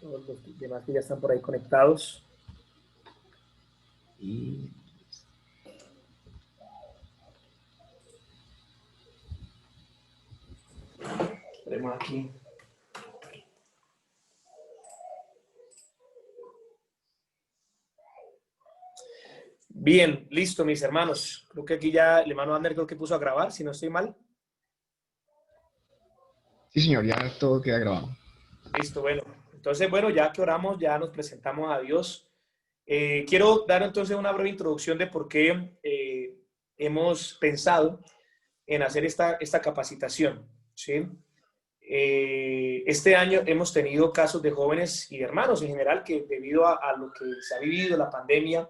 todos los demás que ya están por ahí conectados. Y esperemos aquí. Bien, listo, mis hermanos. Creo que aquí ya el hermano Ander creo que puso a grabar, si no estoy mal. Sí, señor, ya todo queda grabado. Listo, bueno. Entonces, bueno, ya que oramos, ya nos presentamos a Dios. Quiero dar entonces una breve introducción de por qué hemos pensado en hacer esta capacitación, ¿sí? Este año hemos tenido casos de jóvenes y de hermanos en general que debido a lo que se ha vivido, la pandemia,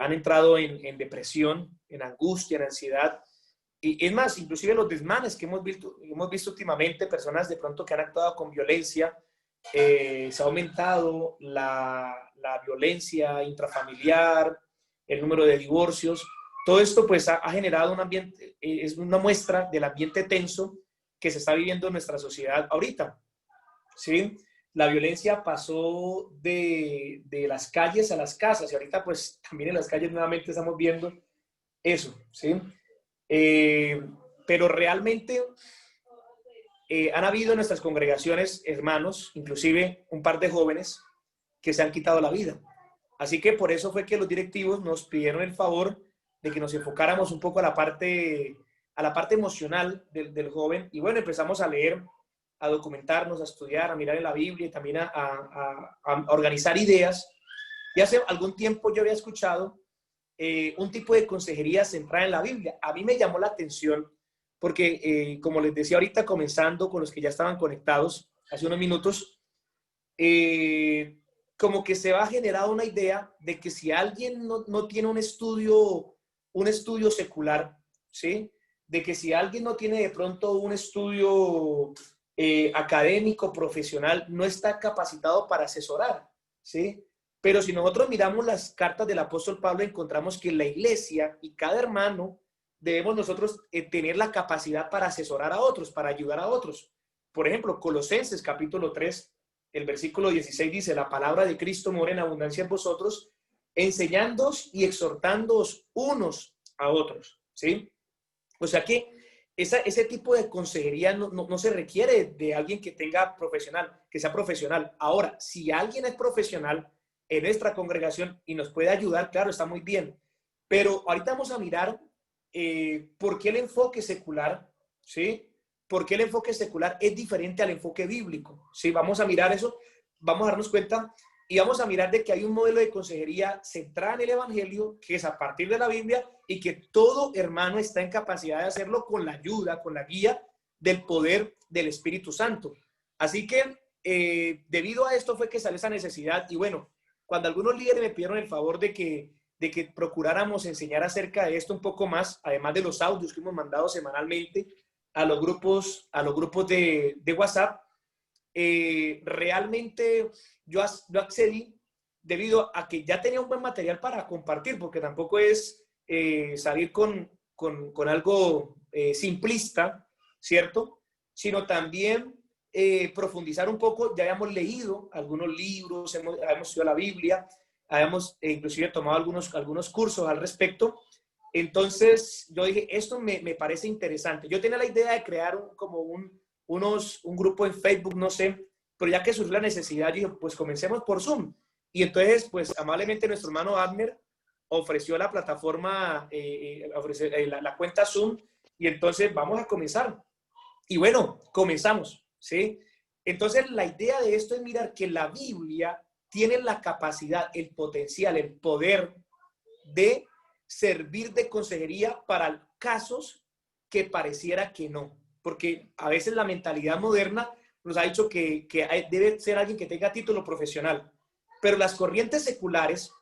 han entrado en depresión, en angustia, en ansiedad. Y es más, inclusive los desmanes que hemos visto últimamente, personas de pronto que han actuado con violencia, se ha aumentado la violencia intrafamiliar, el número de divorcios. Todo esto pues ha generado un ambiente, es una muestra del ambiente tenso que se está viviendo en nuestra sociedad ahorita, ¿sí? La violencia pasó de las calles a las casas y ahorita pues también en las calles nuevamente estamos viendo eso, ¿sí? Pero realmente han habido en nuestras congregaciones hermanos, inclusive un par de jóvenes, que se han quitado la vida. Así que por eso fue que los directivos nos pidieron el favor de que nos enfocáramos un poco a la parte emocional del joven. Y bueno, empezamos a leer, a documentarnos, a estudiar, a mirar en la Biblia y también a organizar ideas. Y hace algún tiempo yo había escuchado un tipo de consejería centrada en la Biblia. A mí me llamó la atención porque, como les decía ahorita, comenzando con los que ya estaban conectados hace unos minutos, como que se va a generar una idea de que si alguien no tiene un estudio secular, ¿sí? De que si alguien no tiene de pronto un estudio académico, profesional, no está capacitado para asesorar, ¿sí? Pero si nosotros miramos las cartas del apóstol Pablo, encontramos que la iglesia y cada hermano debemos nosotros tener la capacidad para asesorar a otros, para ayudar a otros. Por ejemplo, Colosenses capítulo 3, el versículo 16 dice, la palabra de Cristo mora en abundancia en vosotros, enseñándoos y exhortándoos unos a otros, ¿sí? O sea que ese tipo de consejería no se requiere de alguien que tenga profesional, que sea profesional. Ahora, si alguien es profesional en nuestra congregación y nos puede ayudar, claro, está muy bien. Pero ahorita vamos a mirar por qué el enfoque secular, ¿sí? ¿Por qué el enfoque secular es diferente al enfoque bíblico? ¿Sí? Vamos a mirar eso, vamos a darnos cuenta y vamos a mirar de que hay un modelo de consejería centrada en el Evangelio, que es a partir de la Biblia, y que todo hermano está en capacidad de hacerlo con la ayuda, con la guía del poder del Espíritu Santo. Así que debido a esto fue que salió esa necesidad. Y bueno, cuando algunos líderes me pidieron el favor de que procuráramos enseñar acerca de esto un poco más, además de los audios que hemos mandado semanalmente a los grupos de WhatsApp, realmente yo accedí debido a que ya tenía un buen material para compartir, porque tampoco es salir con algo simplista, ¿cierto? Sino también profundizar un poco. Ya habíamos leído algunos libros, hemos estudiado la Biblia, habíamos inclusive tomado algunos cursos al respecto. Entonces yo dije, esto me parece interesante. Yo tenía la idea de crear un grupo en Facebook, no sé, pero ya que surgió la necesidad, yo dije, pues comencemos por Zoom. Y entonces, pues amablemente nuestro hermano Abner ofreció la plataforma, la cuenta Zoom, y entonces vamos a comenzar. Y bueno, comenzamos, ¿sí? Entonces la idea de esto es mirar que la Biblia tiene la capacidad, el potencial, el poder de servir de consejería para casos que pareciera que no. Porque a veces la mentalidad moderna nos ha dicho que debe ser alguien que tenga título profesional. Pero las corrientes seculares,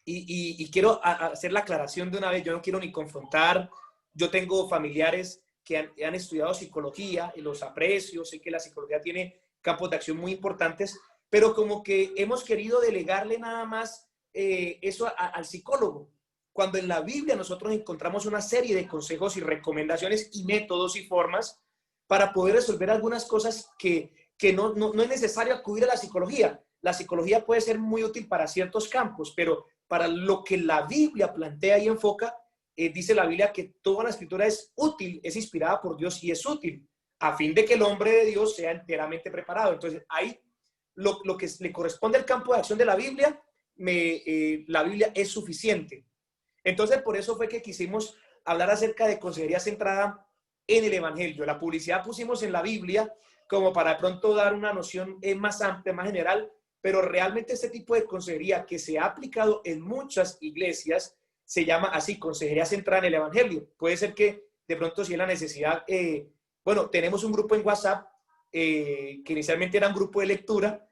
y quiero hacer la aclaración de una vez, yo no quiero ni confrontar, yo tengo familiares que han estudiado psicología y los aprecio, sé que la psicología tiene campos de acción muy importantes, pero como que hemos querido delegarle nada más eso al psicólogo, cuando en la Biblia nosotros encontramos una serie de consejos y recomendaciones y métodos y formas para poder resolver algunas cosas que que no es necesario acudir a la psicología. La psicología puede ser muy útil para ciertos campos, pero para lo que la Biblia plantea y enfoca, dice la Biblia que toda la escritura es útil, es inspirada por Dios y es útil, a fin de que el hombre de Dios sea enteramente preparado. Entonces, ahí lo que le corresponde al campo de acción de la Biblia, la Biblia es suficiente. Entonces, por eso fue que quisimos hablar acerca de consejería centrada en el Evangelio. La publicidad pusimos en la Biblia como para de pronto dar una noción más amplia, más general, pero realmente este tipo de consejería que se ha aplicado en muchas iglesias se llama así, consejería centrada en el Evangelio. Puede ser que de pronto si es la necesidad, bueno, tenemos un grupo en WhatsApp que inicialmente era un grupo de lectura,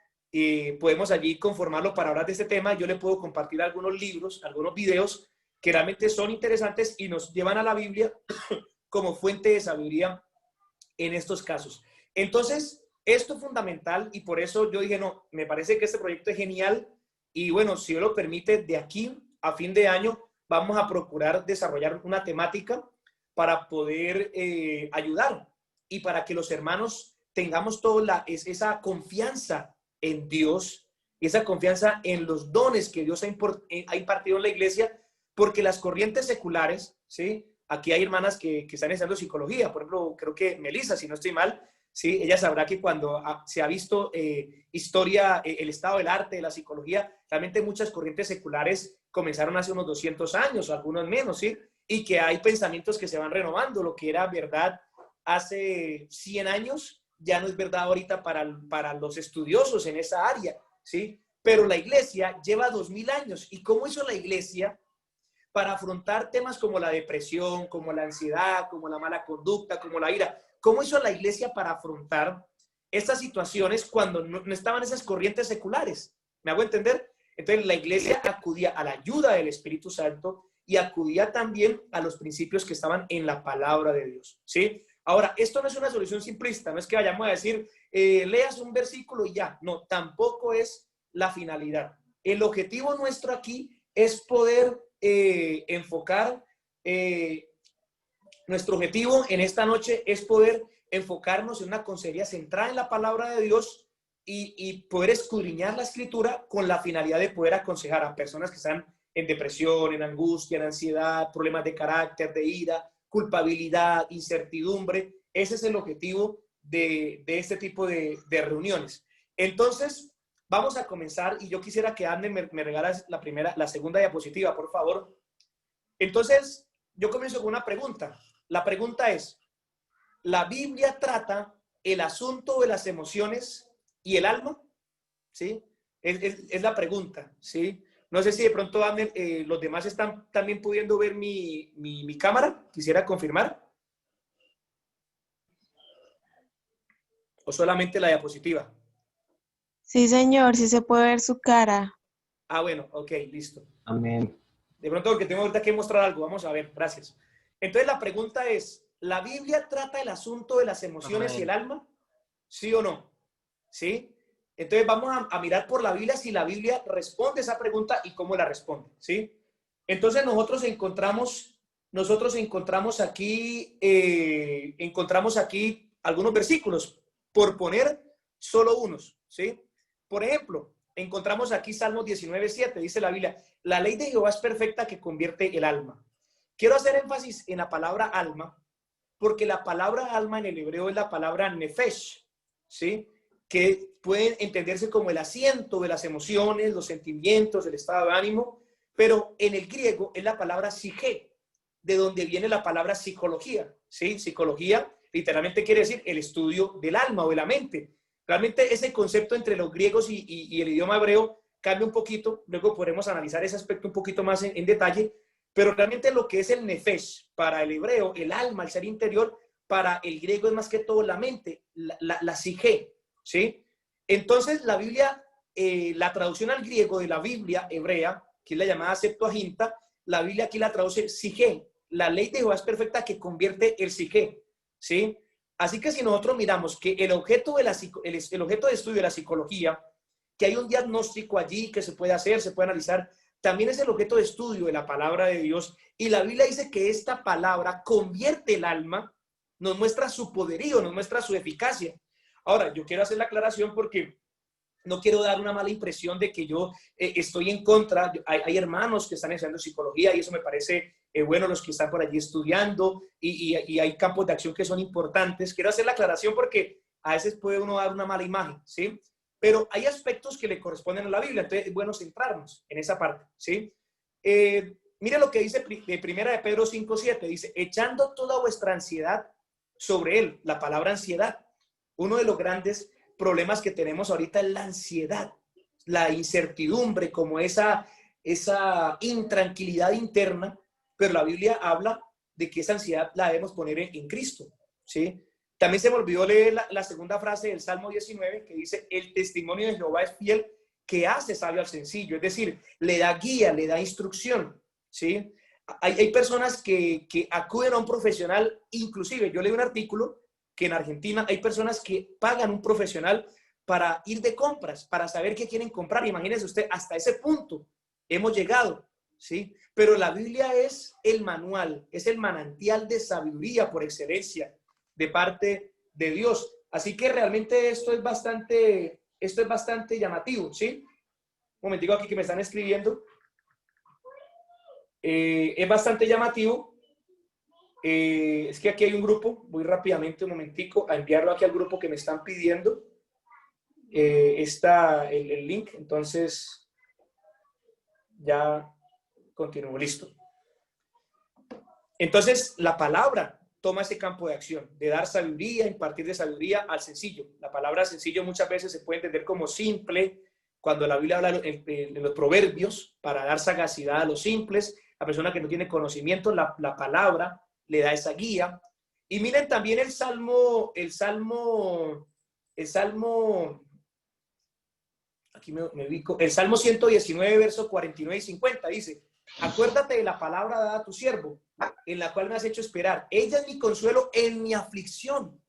podemos allí conformarlo para hablar de este tema. Yo le puedo compartir algunos libros, algunos videos que realmente son interesantes y nos llevan a la Biblia como fuente de sabiduría en estos casos. Entonces, esto es fundamental y por eso yo dije, no, me parece que este proyecto es genial y bueno, si Dios lo permite, de aquí a fin de año vamos a procurar desarrollar una temática para poder ayudar y para que los hermanos tengamos toda esa confianza en Dios y esa confianza en los dones que Dios ha impartido en la iglesia, porque las corrientes seculares, ¿sí? Aquí hay hermanas que están estudiando psicología, por ejemplo, creo que Melissa, si no estoy mal, ¿sí? Ella sabrá que cuando se ha visto historia, el estado del arte, de la psicología, realmente muchas corrientes seculares comenzaron hace unos 200 años, algunos menos, ¿sí? Y que hay pensamientos que se van renovando, lo que era verdad hace 100 años, ya no es verdad ahorita para los estudiosos en esa área, ¿sí? Pero la iglesia lleva 2000 años. ¿Y cómo hizo la iglesia para afrontar temas como la depresión, como la ansiedad, como la mala conducta, como la ira? ¿Cómo hizo la iglesia para afrontar estas situaciones cuando no estaban esas corrientes seculares? ¿Me hago entender? Entonces la iglesia acudía a la ayuda del Espíritu Santo y acudía también a los principios que estaban en la palabra de Dios, ¿sí? Ahora, esto no es una solución simplista, no es que vayamos a decir, leas un versículo y ya. No, tampoco es la finalidad. El objetivo nuestro aquí es poder enfocar, nuestro objetivo en esta noche es poder enfocarnos en una consejería centrada en la palabra de Dios y poder escudriñar la escritura con la finalidad de poder aconsejar a personas que están en depresión, en angustia, en ansiedad, problemas de carácter, de ira, culpabilidad, incertidumbre. Ese es el objetivo de este tipo de reuniones. Entonces, vamos a comenzar y yo quisiera que Anne me regalas la segunda diapositiva, por favor. Entonces, yo comienzo con una pregunta. La pregunta es, ¿la Biblia trata el asunto de las emociones y el alma? ¿Sí? Es la pregunta, ¿sí? No sé si de pronto los demás están también pudiendo ver mi cámara. Quisiera confirmar. ¿O solamente la diapositiva? Sí, señor, sí se puede ver su cara. Ah, bueno, ok, listo. Amén. De pronto porque tengo ahorita que mostrar algo. Vamos a ver, gracias. Entonces la pregunta es, ¿la Biblia trata el asunto de las emociones y el alma? ¿Sí o no? ¿Sí? Entonces vamos a mirar por la Biblia si la Biblia responde esa pregunta y cómo la responde, ¿sí? Entonces nosotros encontramos aquí algunos versículos, por poner solo unos, ¿sí? Por ejemplo, encontramos aquí Salmos 19:7, dice la Biblia, la ley de Jehová es perfecta que convierte el alma. Quiero hacer énfasis en la palabra alma, porque la palabra alma en el hebreo es la palabra nefesh, ¿sí? Que puede entenderse como el asiento de las emociones, los sentimientos, el estado de ánimo, pero en el griego es la palabra psique, de donde viene la palabra psicología, ¿sí? Psicología literalmente quiere decir el estudio del alma o de la mente. Realmente ese concepto entre los griegos y el idioma hebreo cambia un poquito, luego podremos analizar ese aspecto un poquito más en detalle, pero realmente lo que es el nefesh para el hebreo, el alma, el ser interior, para el griego es más que todo la mente, la psique, ¿sí? Entonces la Biblia, la traducción al griego de la Biblia hebrea, que es la llamada Septuaginta, la Biblia aquí la traduce psique. La ley de Jehová es perfecta que convierte el psique, ¿sí? Así que si nosotros miramos que el objeto de estudio de la psicología, que hay un diagnóstico allí que se puede hacer, se puede analizar, también es el objeto de estudio de la palabra de Dios. Y la Biblia dice que esta palabra convierte el alma, nos muestra su poderío, nos muestra su eficacia. Ahora, yo quiero hacer la aclaración porque no quiero dar una mala impresión de que yo estoy en contra. Hay hermanos que están estudiando psicología y eso me parece bueno, los que están por allí estudiando y hay campos de acción que son importantes. Quiero hacer la aclaración porque a veces puede uno dar una mala imagen, ¿sí? Pero hay aspectos que le corresponden a la Biblia, entonces es bueno centrarnos en esa parte, ¿sí? Mire lo que dice de Primera de Pedro 5:7, dice, echando toda vuestra ansiedad sobre él, la palabra ansiedad. Uno de los grandes problemas que tenemos ahorita es la ansiedad, la incertidumbre, como esa intranquilidad interna, pero la Biblia habla de que esa ansiedad la debemos poner en Cristo, ¿sí? También se me olvidó leer la segunda frase del Salmo 19 que dice, el testimonio de Jehová es fiel, que hace sabio al sencillo, es decir, le da guía, le da instrucción, ¿sí? Hay personas que acuden a un profesional, inclusive yo leí un artículo que en Argentina hay personas que pagan un profesional para ir de compras, para saber qué quieren comprar. Imagínese usted, hasta ese punto hemos llegado, ¿sí? Pero la Biblia es el manual, es el manantial de sabiduría por excelencia de parte de Dios. Así que realmente esto es bastante llamativo, ¿sí? Un momentico aquí que me están escribiendo. Es bastante llamativo. Es que aquí hay un grupo, voy rápidamente un momentico a enviarlo aquí al grupo que me están pidiendo. Está el link, entonces ya continúo, listo. Entonces la palabra toma ese campo de acción, de dar sabiduría, impartir de sabiduría al sencillo. La palabra sencillo muchas veces se puede entender como simple, cuando la Biblia habla en los proverbios, para dar sagacidad a los simples, la persona que no tiene conocimiento, la palabra le da esa guía. Y miren también el Salmo, aquí me ubico, el Salmo 119, verso 49 y 50, dice, acuérdate de la palabra dada a tu siervo, en la cual me has hecho esperar. Ella es mi consuelo en mi aflicción,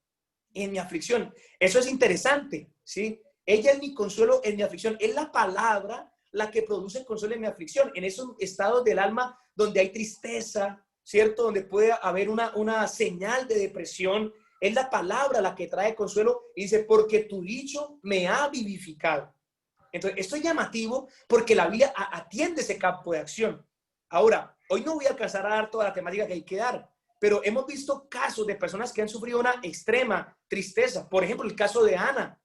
en mi aflicción. Eso es interesante, ¿sí? Ella es mi consuelo en mi aflicción. Es la palabra la que produce consuelo en mi aflicción. En esos estados del alma donde hay tristeza, ¿cierto? Donde puede haber una señal de depresión. Es la palabra la que trae consuelo y dice, porque tu dicho me ha vivificado. Entonces, esto es llamativo porque la Biblia atiende ese campo de acción. Ahora, hoy no voy a alcanzar a dar toda la temática que hay que dar, pero hemos visto casos de personas que han sufrido una extrema tristeza. Por ejemplo, el caso de Ana.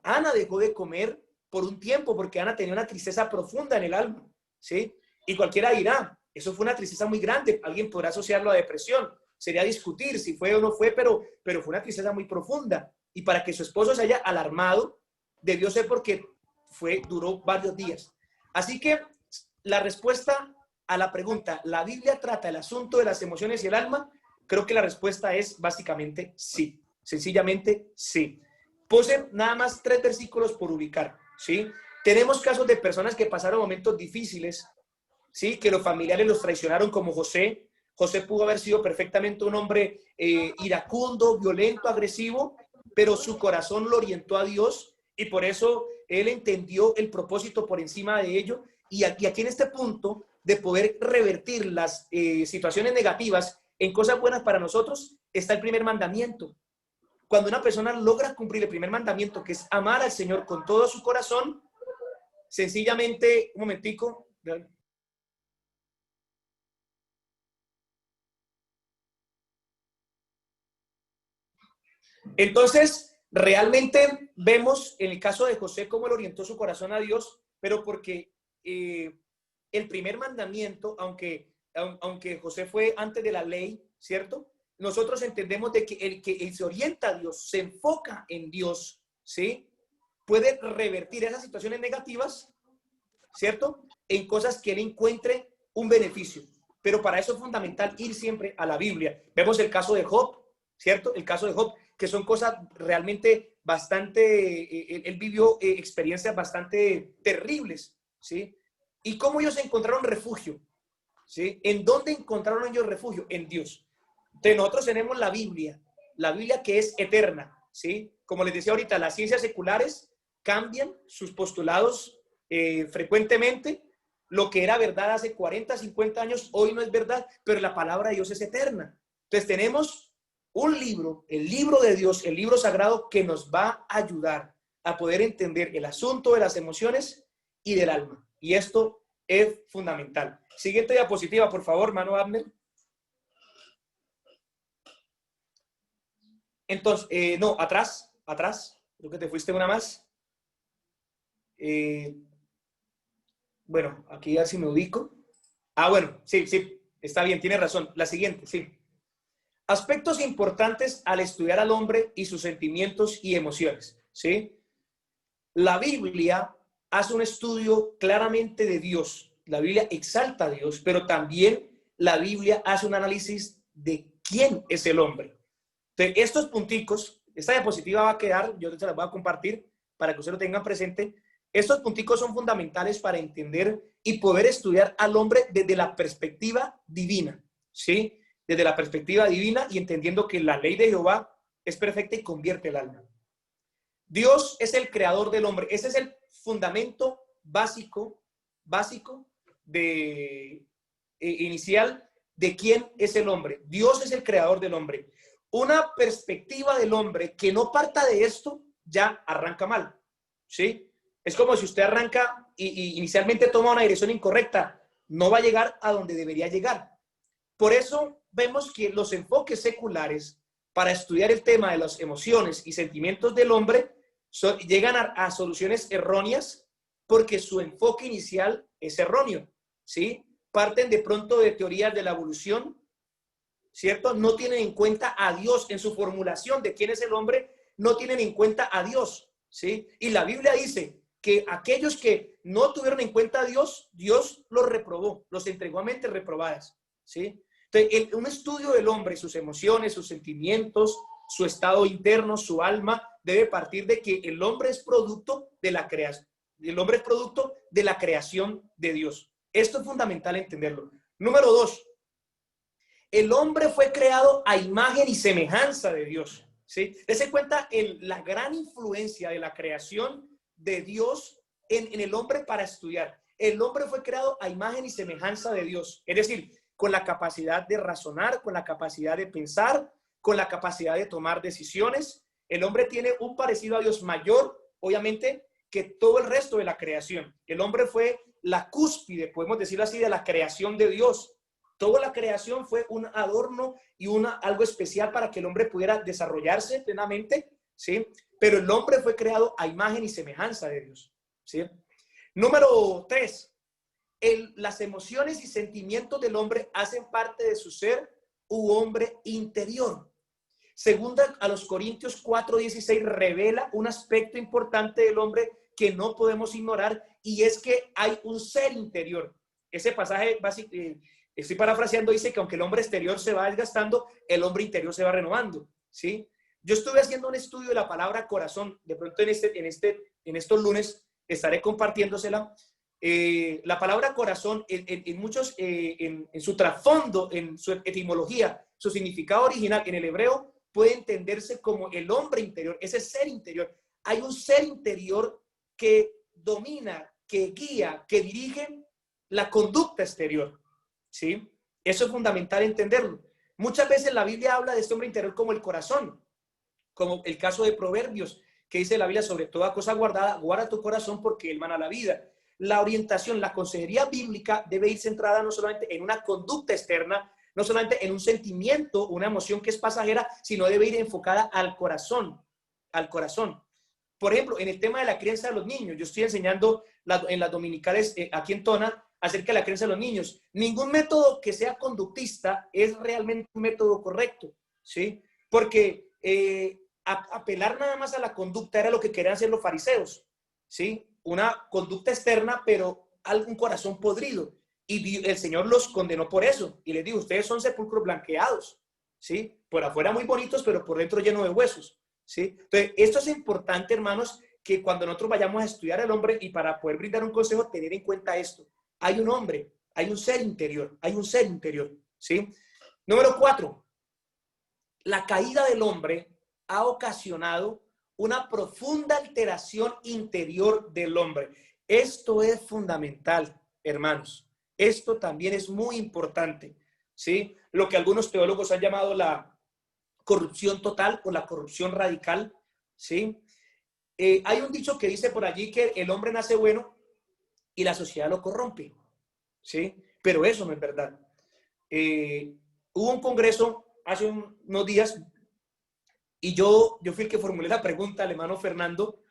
Ana dejó de comer por un tiempo porque Ana tenía una tristeza profunda en el alma, ¿sí? Y cualquiera dirá, eso fue una tristeza muy grande. Alguien podrá asociarlo a depresión. Sería discutir si fue o no fue, pero fue una tristeza muy profunda. Y para que su esposo se haya alarmado, debió ser porque duró varios días. Así que la respuesta a la pregunta, ¿la Biblia trata el asunto de las emociones y el alma? Creo que la respuesta es básicamente sí. Sencillamente sí. Puse nada más 3 versículos por ubicar, ¿sí? Tenemos casos de personas que pasaron momentos difíciles, ¿sí? Que los familiares los traicionaron, como José. José pudo haber sido perfectamente un hombre iracundo, violento, agresivo, pero su corazón lo orientó a Dios y por eso él entendió el propósito por encima de ello. Y aquí en este punto de poder revertir las situaciones negativas en cosas buenas para nosotros, está el primer mandamiento. Cuando una persona logra cumplir el primer mandamiento, que es amar al Señor con todo su corazón, sencillamente, un momentico. Entonces, realmente vemos en el caso de José cómo él orientó su corazón a Dios, pero porque el primer mandamiento, aunque José fue antes de la ley, ¿cierto? Nosotros entendemos de que el que se orienta a Dios, se enfoca en Dios, ¿sí? Puede revertir esas situaciones negativas, ¿cierto? En cosas que él encuentre un beneficio. Pero para eso es fundamental ir siempre a la Biblia. Vemos el caso de Job, ¿cierto? El caso de Job, que son cosas realmente bastante, él vivió experiencias bastante terribles, ¿sí? ¿Y cómo ellos encontraron refugio? ¿Sí? ¿En dónde encontraron ellos refugio? En Dios. Entonces nosotros tenemos la Biblia que es eterna, ¿sí? Como les decía ahorita, las ciencias seculares cambian sus postulados frecuentemente. Lo que era verdad hace 40, 50 años, hoy no es verdad, pero la palabra de Dios es eterna. Entonces tenemos un libro, el libro de Dios, el libro sagrado que nos va a ayudar a poder entender el asunto de las emociones y del alma. Y esto es fundamental. Siguiente diapositiva, por favor, hermano Abner. Entonces, no, atrás, creo que te fuiste una más. Bueno, aquí a ver si me ubico. Bueno, sí, está bien, tiene razón. La siguiente, sí. Aspectos importantes al estudiar al hombre y sus sentimientos y emociones, ¿sí? La Biblia hace un estudio claramente de Dios. La Biblia exalta a Dios, pero también la Biblia hace un análisis de quién es el hombre. Entonces, estos punticos, esta diapositiva va a quedar, yo se las voy a compartir para que ustedes lo tengan presente. Estos punticos son fundamentales para entender y poder estudiar al hombre desde la perspectiva divina, ¿sí? Desde la perspectiva divina y entendiendo que la ley de Jehová es perfecta y convierte el alma. Dios es el creador del hombre. Ese es el fundamento básico inicial de quién es el hombre. Dios es el creador del hombre. Una perspectiva del hombre que no parta de esto ya arranca mal, ¿sí? Es como si usted arranca y inicialmente toma una dirección incorrecta, no va a llegar a donde debería llegar. Por eso vemos que los enfoques seculares para estudiar el tema de las emociones y sentimientos del hombre llegan a soluciones erróneas porque su enfoque inicial es erróneo, ¿sí? Parten de pronto de teorías de la evolución, ¿cierto? No tienen en cuenta a Dios en su formulación de quién es el hombre, no tienen en cuenta a Dios, ¿sí? Y la Biblia dice que aquellos que no tuvieron en cuenta a Dios, Dios los reprobó, los entregó a mentes reprobadas, ¿sí? Entonces, un estudio del hombre, sus emociones, sus sentimientos, su estado interno, su alma, debe partir de que el hombre es producto de la creación. El hombre es producto de la creación de Dios. Esto es fundamental entenderlo. Número 2, el hombre fue creado a imagen y semejanza de Dios, ¿sí? Dese cuenta la gran influencia de la creación de Dios en el hombre para estudiar. El hombre fue creado a imagen y semejanza de Dios, es decir, con la capacidad de razonar, con la capacidad de pensar, con la capacidad de tomar decisiones. El hombre tiene un parecido a Dios mayor, obviamente, que todo el resto de la creación. El hombre fue la cúspide, podemos decirlo así, de la creación de Dios. Toda la creación fue un adorno y algo especial para que el hombre pudiera desarrollarse plenamente, ¿sí? Pero el hombre fue creado a imagen y semejanza de Dios, ¿sí? Número 3. Las emociones y sentimientos del hombre hacen parte de su ser u hombre interior. Segunda a los Corintios 4:16 revela un aspecto importante del hombre que no podemos ignorar, y es que hay un ser interior. Ese pasaje básico, estoy parafraseando, dice que aunque el hombre exterior se va desgastando, el hombre interior se va renovando, ¿sí? Yo estuve haciendo un estudio de la palabra corazón, de pronto en estos lunes estaré compartiéndosela. La palabra corazón en muchos, en su trasfondo, en su etimología, su significado original en el hebreo puede entenderse como el hombre interior, ese ser interior. Hay un ser interior que domina, que guía, que dirige la conducta exterior, ¿sí? Eso es fundamental entenderlo. Muchas veces la Biblia habla de este hombre interior como el corazón, como el caso de Proverbios, que dice la Biblia: sobre toda cosa guardada, guarda tu corazón porque él mana la vida. La orientación, la consejería bíblica debe ir centrada no solamente en una conducta externa, no solamente en un sentimiento, una emoción que es pasajera, sino debe ir enfocada al corazón, al corazón. Por ejemplo, en el tema de la crianza de los niños, yo estoy enseñando en las dominicales aquí en Tona acerca de la crianza de los niños. Ningún método que sea conductista es realmente un método correcto, ¿sí? Porque apelar nada más a la conducta era lo que querían hacer los fariseos, ¿sí? Una conducta externa, pero algún corazón podrido. Y el Señor los condenó por eso. Y les dijo: ustedes son sepulcros blanqueados, ¿sí? Por afuera muy bonitos, pero por dentro lleno de huesos, ¿sí? Entonces, esto es importante, hermanos, que cuando nosotros vayamos a estudiar al hombre y para poder brindar un consejo, tener en cuenta esto. Hay un hombre, hay un ser interior, ¿sí? Número 4. La caída del hombre ha ocasionado una profunda alteración interior del hombre. Esto es fundamental, hermanos. Esto también es muy importante, ¿sí? Lo que algunos teólogos han llamado la corrupción total o la corrupción radical, ¿sí? Hay un dicho que dice por allí que el hombre nace bueno y la sociedad lo corrompe, ¿sí? Pero eso no es verdad. Hubo un congreso hace unos días y yo fui el que formulé la pregunta al hermano Fernando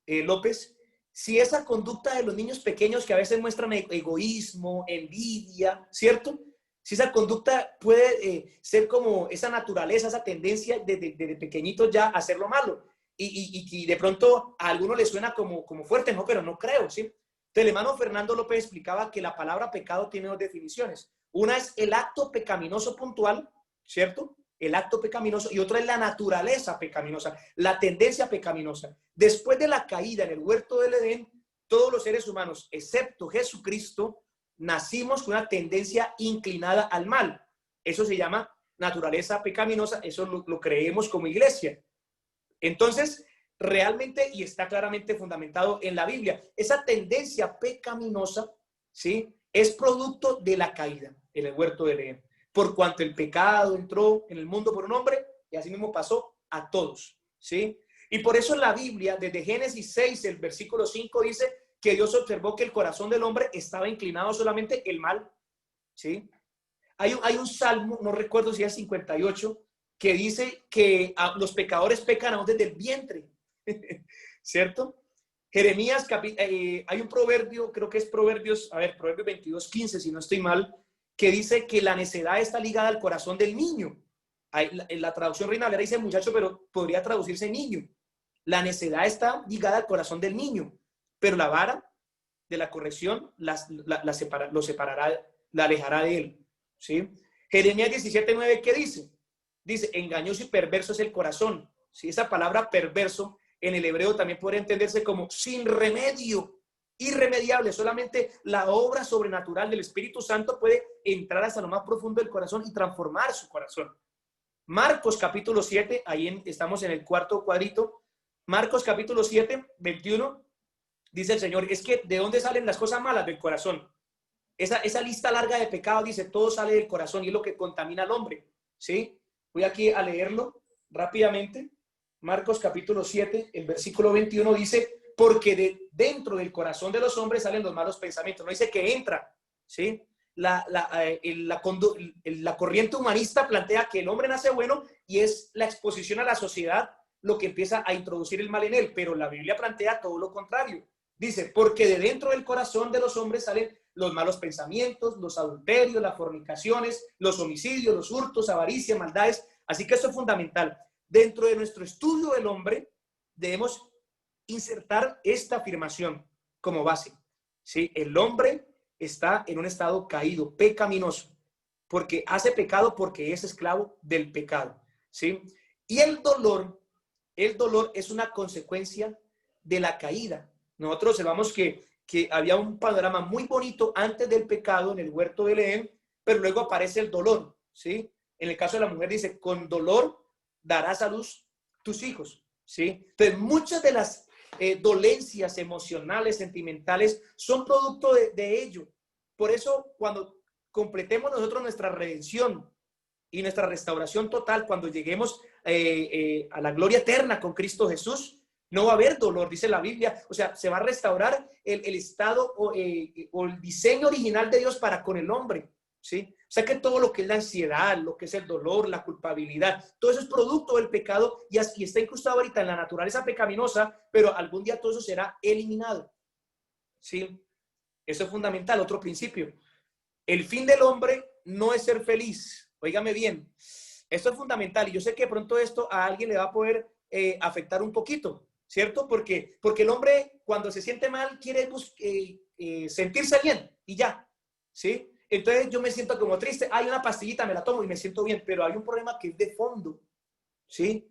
López, si esa conducta de los niños pequeños que a veces muestran egoísmo, envidia, ¿cierto? Si esa conducta puede ser como esa naturaleza, esa tendencia de pequeñitos ya a hacer lo malo. Y de pronto a alguno le suena como fuerte, no, pero no creo, ¿sí? Entonces el hermano Fernando López explicaba que la palabra pecado tiene dos definiciones. Una es el acto pecaminoso puntual, ¿cierto? El acto pecaminoso, y otra es la naturaleza pecaminosa, la tendencia pecaminosa. Después de la caída en el huerto del Edén, todos los seres humanos, excepto Jesucristo, nacimos con una tendencia inclinada al mal. Eso se llama naturaleza pecaminosa, eso lo creemos como iglesia. Entonces, realmente, y está claramente fundamentado en la Biblia, esa tendencia pecaminosa, ¿sí?, es producto de la caída en el huerto del Edén. Por cuanto el pecado entró en el mundo por un hombre, y así mismo pasó a todos, ¿sí? Y por eso la Biblia, desde Génesis 6, el versículo 5, dice que Dios observó que el corazón del hombre estaba inclinado solamente el mal, ¿sí? Hay un salmo, no recuerdo si es 58, que dice que los pecadores pecan aún desde el vientre, ¿cierto? Jeremías, hay un proverbio, creo que es Proverbios 22:15, si no estoy mal, que dice que la necedad está ligada al corazón del niño. En la traducción Reina Valera dice muchacho, pero podría traducirse niño. La necedad está ligada al corazón del niño, pero la vara de la corrección lo separará, la alejará de él, ¿sí? Jeremías 17:9, ¿qué dice? Dice, engañoso y perverso es el corazón, ¿sí? Esa palabra perverso en el hebreo también puede entenderse como sin remedio, irremediable. Solamente la obra sobrenatural del Espíritu Santo puede entrar hasta lo más profundo del corazón y transformar su corazón. Marcos capítulo 7, estamos en el cuarto cuadrito. Marcos capítulo 7, 21, dice el Señor, es que ¿de dónde salen las cosas malas? Del corazón. Esa lista larga de pecados dice, todo sale del corazón y es lo que contamina al hombre, ¿sí? Voy aquí a leerlo rápidamente. Marcos capítulo 7, el versículo 21 dice, porque dentro del corazón de los hombres salen los malos pensamientos. No dice que entra, ¿sí? La corriente humanista plantea que el hombre nace bueno y es la exposición a la sociedad lo que empieza a introducir el mal en él, pero la Biblia plantea todo lo contrario. Dice, porque de dentro del corazón de los hombres salen los malos pensamientos, los adulterios, las fornicaciones, los homicidios, los hurtos, avaricia, maldades. Así que esto es fundamental. Dentro de nuestro estudio del hombre debemos insertar esta afirmación como base, ¿sí? El hombre está en un estado caído, pecaminoso, porque hace pecado porque es esclavo del pecado, ¿sí? Y el dolor es una consecuencia de la caída. Nosotros observamos que había un panorama muy bonito antes del pecado en el huerto de Edén, pero luego aparece el dolor, ¿sí? En el caso de la mujer dice, con dolor darás a luz tus hijos, ¿sí? Entonces, muchas de las dolencias emocionales, sentimentales, son producto de ello. Por eso, cuando completemos nosotros nuestra redención y nuestra restauración total, cuando lleguemos a la gloria eterna con Cristo Jesús, no va a haber dolor, dice la Biblia. O sea, se va a restaurar el estado o el diseño original de Dios para con el hombre, ¿sí? O sea que todo lo que es la ansiedad, lo que es el dolor, la culpabilidad, todo eso es producto del pecado y está incrustado ahorita en la naturaleza pecaminosa, pero algún día todo eso será eliminado, ¿sí? Eso es fundamental, otro principio. El fin del hombre no es ser feliz. Óigame bien, esto es fundamental y yo sé que de pronto esto a alguien le va a poder afectar un poquito, ¿cierto? Porque el hombre cuando se siente mal quiere sentirse bien y ya, ¿sí? Entonces yo me siento como triste, hay una pastillita, me la tomo y me siento bien, pero hay un problema que es de fondo, ¿sí?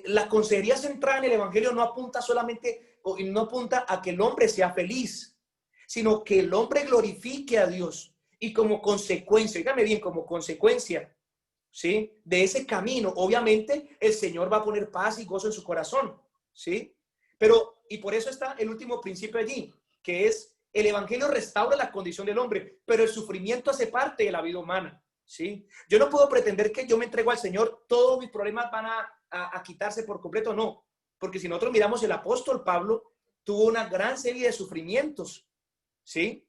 La consejería centrada en el Evangelio no apunta solamente, o no apunta a que el hombre sea feliz, sino que el hombre glorifique a Dios y como consecuencia, dígame bien, como consecuencia, ¿sí?, de ese camino, obviamente el Señor va a poner paz y gozo en su corazón, ¿sí? Pero, y por eso está el último principio allí, que es el Evangelio restaura la condición del hombre, pero el sufrimiento hace parte de la vida humana. ¿sí? Yo no puedo pretender que yo me entrego al Señor, todos mis problemas van a quitarse por completo, no. Porque si nosotros miramos, el apóstol Pablo tuvo una gran serie de sufrimientos, ¿sí?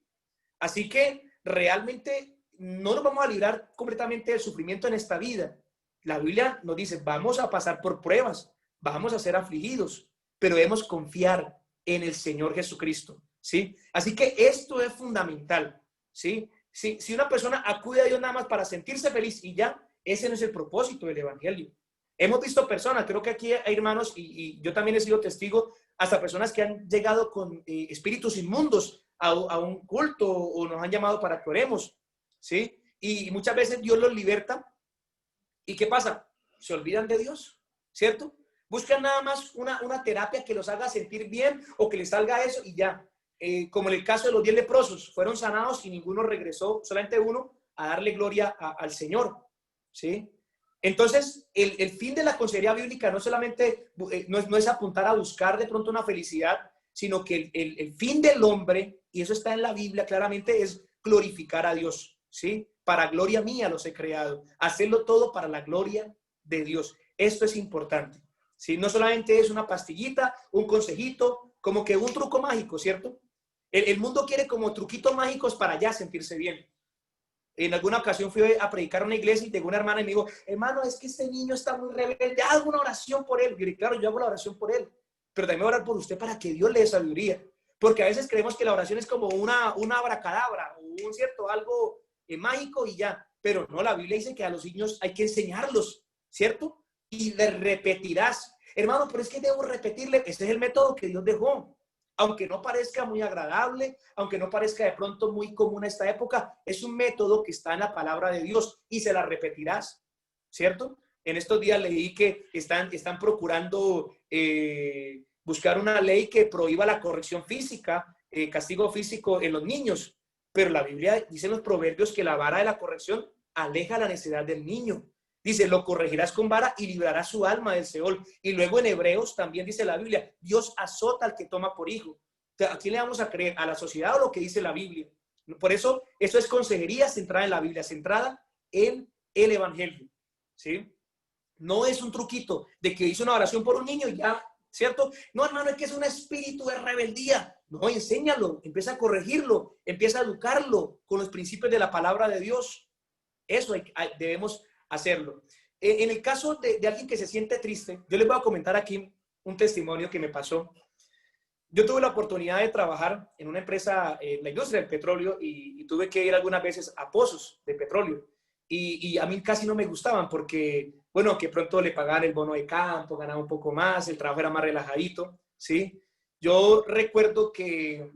Así que realmente no nos vamos a librar completamente del sufrimiento en esta vida. La Biblia nos dice, vamos a pasar por pruebas, vamos a ser afligidos, pero debemos confiar en el Señor Jesucristo, ¿sí? Así que esto es fundamental, ¿sí? Si una persona acude a Dios nada más para sentirse feliz y ya, ese no es el propósito del evangelio. Hemos visto personas, creo que aquí hay hermanos, y yo también he sido testigo, hasta personas que han llegado con espíritus inmundos a un culto o nos han llamado para que oremos, ¿sí? Y muchas veces Dios los liberta. ¿Y qué pasa? Se olvidan de Dios, ¿cierto? Buscan nada más una terapia que los haga sentir bien o que les salga eso y ya. Como en el caso de los 10 leprosos, fueron sanados y ninguno regresó, solamente uno, a darle gloria al Señor, ¿sí? Entonces, el fin de la consejería bíblica no solamente no es apuntar a buscar de pronto una felicidad, sino que el fin del hombre, y eso está en la Biblia claramente, es glorificar a Dios, ¿sí? Para gloria mía los he creado. Hacerlo todo para la gloria de Dios. Esto es importante, ¿sí? No solamente es una pastillita, un consejito, como que un truco mágico, ¿cierto? El mundo quiere como truquitos mágicos para ya sentirse bien. En alguna ocasión fui a predicar a una iglesia y llegó una hermana y me dijo, hermano, es que este niño está muy rebelde, haga una oración por él. Y yo dije, claro, yo hago la oración por él, pero también voy a orar por usted para que Dios le dé sabiduría. Porque a veces creemos que la oración es como una abracadabra, o un cierto algo mágico y ya. Pero no, la Biblia dice que a los niños hay que enseñarlos, ¿cierto? Y les repetirás. Hermano, pero es que debo repetirle. Este es el método que Dios dejó. Aunque no parezca muy agradable, aunque no parezca de pronto muy común a esta época, es un método que está en la palabra de Dios y se la repetirás, ¿cierto? En estos días leí que están procurando buscar una ley que prohíba la corrección física, castigo físico en los niños, pero la Biblia dice en los proverbios que la vara de la corrección aleja la necedad del niño. Dice, lo corregirás con vara y librarás su alma del Seol. Y luego en Hebreos también dice la Biblia, Dios azota al que toma por hijo. ¿A quién le vamos a creer? ¿A la sociedad o lo que dice la Biblia? Por eso es consejería centrada en la Biblia, centrada en el evangelio, ¿sí? No es un truquito de que hizo una oración por un niño y ya, ¿cierto? No, hermano, es que es un espíritu de rebeldía. No, enséñalo, empieza a corregirlo, empieza a educarlo con los principios de la palabra de Dios. Eso debemos hacerlo. En el caso de alguien que se siente triste, yo les voy a comentar aquí un testimonio que me pasó. Yo tuve la oportunidad de trabajar en una empresa, en la industria del petróleo, y tuve que ir algunas veces a pozos de petróleo. Y a mí casi no me gustaban porque, bueno, que pronto le pagaban el bono de campo, ganaba un poco más, el trabajo era más relajadito, ¿sí? Yo recuerdo que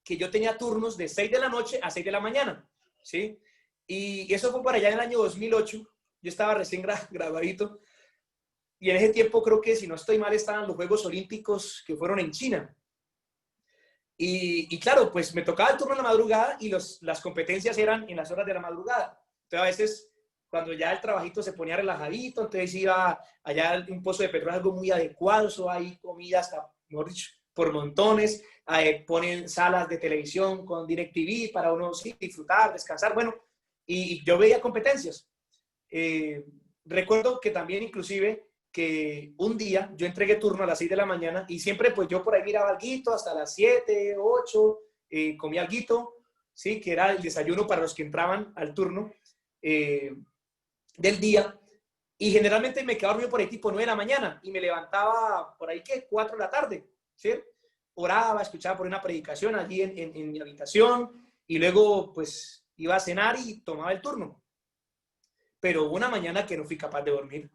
yo tenía turnos de 6 de la noche a 6 de la mañana, ¿sí? Y eso fue para allá en el año 2008. Yo estaba recién graduadito. Y en ese tiempo creo que, si no estoy mal, estaban los Juegos Olímpicos que fueron en China. Y claro, pues me tocaba el turno en la madrugada y las competencias eran en las horas de la madrugada. Entonces a veces, cuando ya el trabajito se ponía relajadito, entonces iba allá a un pozo de petróleo, algo muy adecuado. Eso hay comida hasta, mejor dicho, por montones. Ponen salas de televisión con DirecTV para uno sí, disfrutar, descansar. Bueno, y yo veía competencias. Recuerdo que también inclusive que un día yo entregué turno a las 6 de la mañana y siempre pues yo por ahí miraba alguito hasta las 7, 8, comía alguito, ¿sí? Que era el desayuno para los que entraban al turno del día. Y generalmente me quedaba dormido por ahí tipo 9 de la mañana y me levantaba por ahí que 4 de la tarde, ¿sí? Oraba, escuchaba por una predicación allí en mi habitación y luego pues iba a cenar y tomaba el turno. Pero hubo una mañana que no fui capaz de dormir.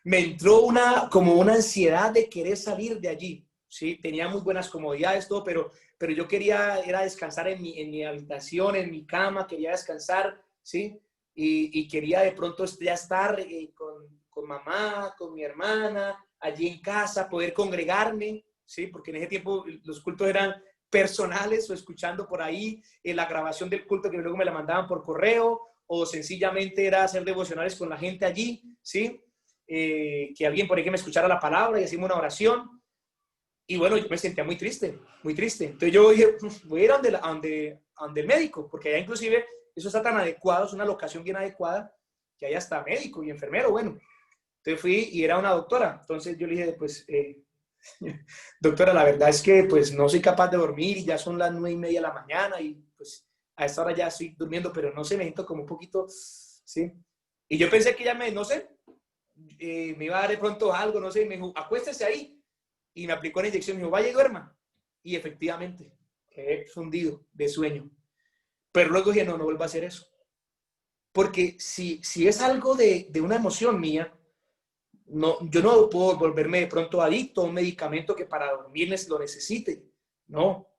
Me entró como una ansiedad de querer salir de allí, ¿sí? Tenía muy buenas comodidades, todo, pero yo quería era descansar en mi habitación, en mi cama, quería descansar, ¿sí? Y quería de pronto ya estar con mamá, con mi hermana, allí en casa, poder congregarme, ¿sí? Porque en ese tiempo los cultos eran personales o escuchando por ahí la grabación del culto que luego me la mandaban por correo, o sencillamente era hacer devocionales con la gente allí, ¿sí? Que alguien por ahí que me escuchara la palabra y hacíamos una oración. Y bueno, yo me sentía muy triste, muy triste. Entonces yo dije, voy a ir a donde el médico, porque allá inclusive eso está tan adecuado, es una locación bien adecuada, que hay hasta médico y enfermero, bueno. Entonces fui y era una doctora. Entonces yo le dije, pues, doctora, la verdad es que pues no soy capaz de dormir y ya son las 9:30 de la mañana y pues a esta hora ya estoy durmiendo, pero no sé, me siento como un poquito, ¿sí? Y yo pensé que ella no sé, me iba a dar de pronto algo, no sé, me dijo, acuéstese ahí. Y me aplicó una inyección, me dijo, vaya y duerma. Y efectivamente, quedé fundido de sueño. Pero luego dije, no vuelvo a hacer eso. Porque si es algo de una emoción mía, no, yo no puedo volverme de pronto adicto a un medicamento que para dormir lo necesite. No,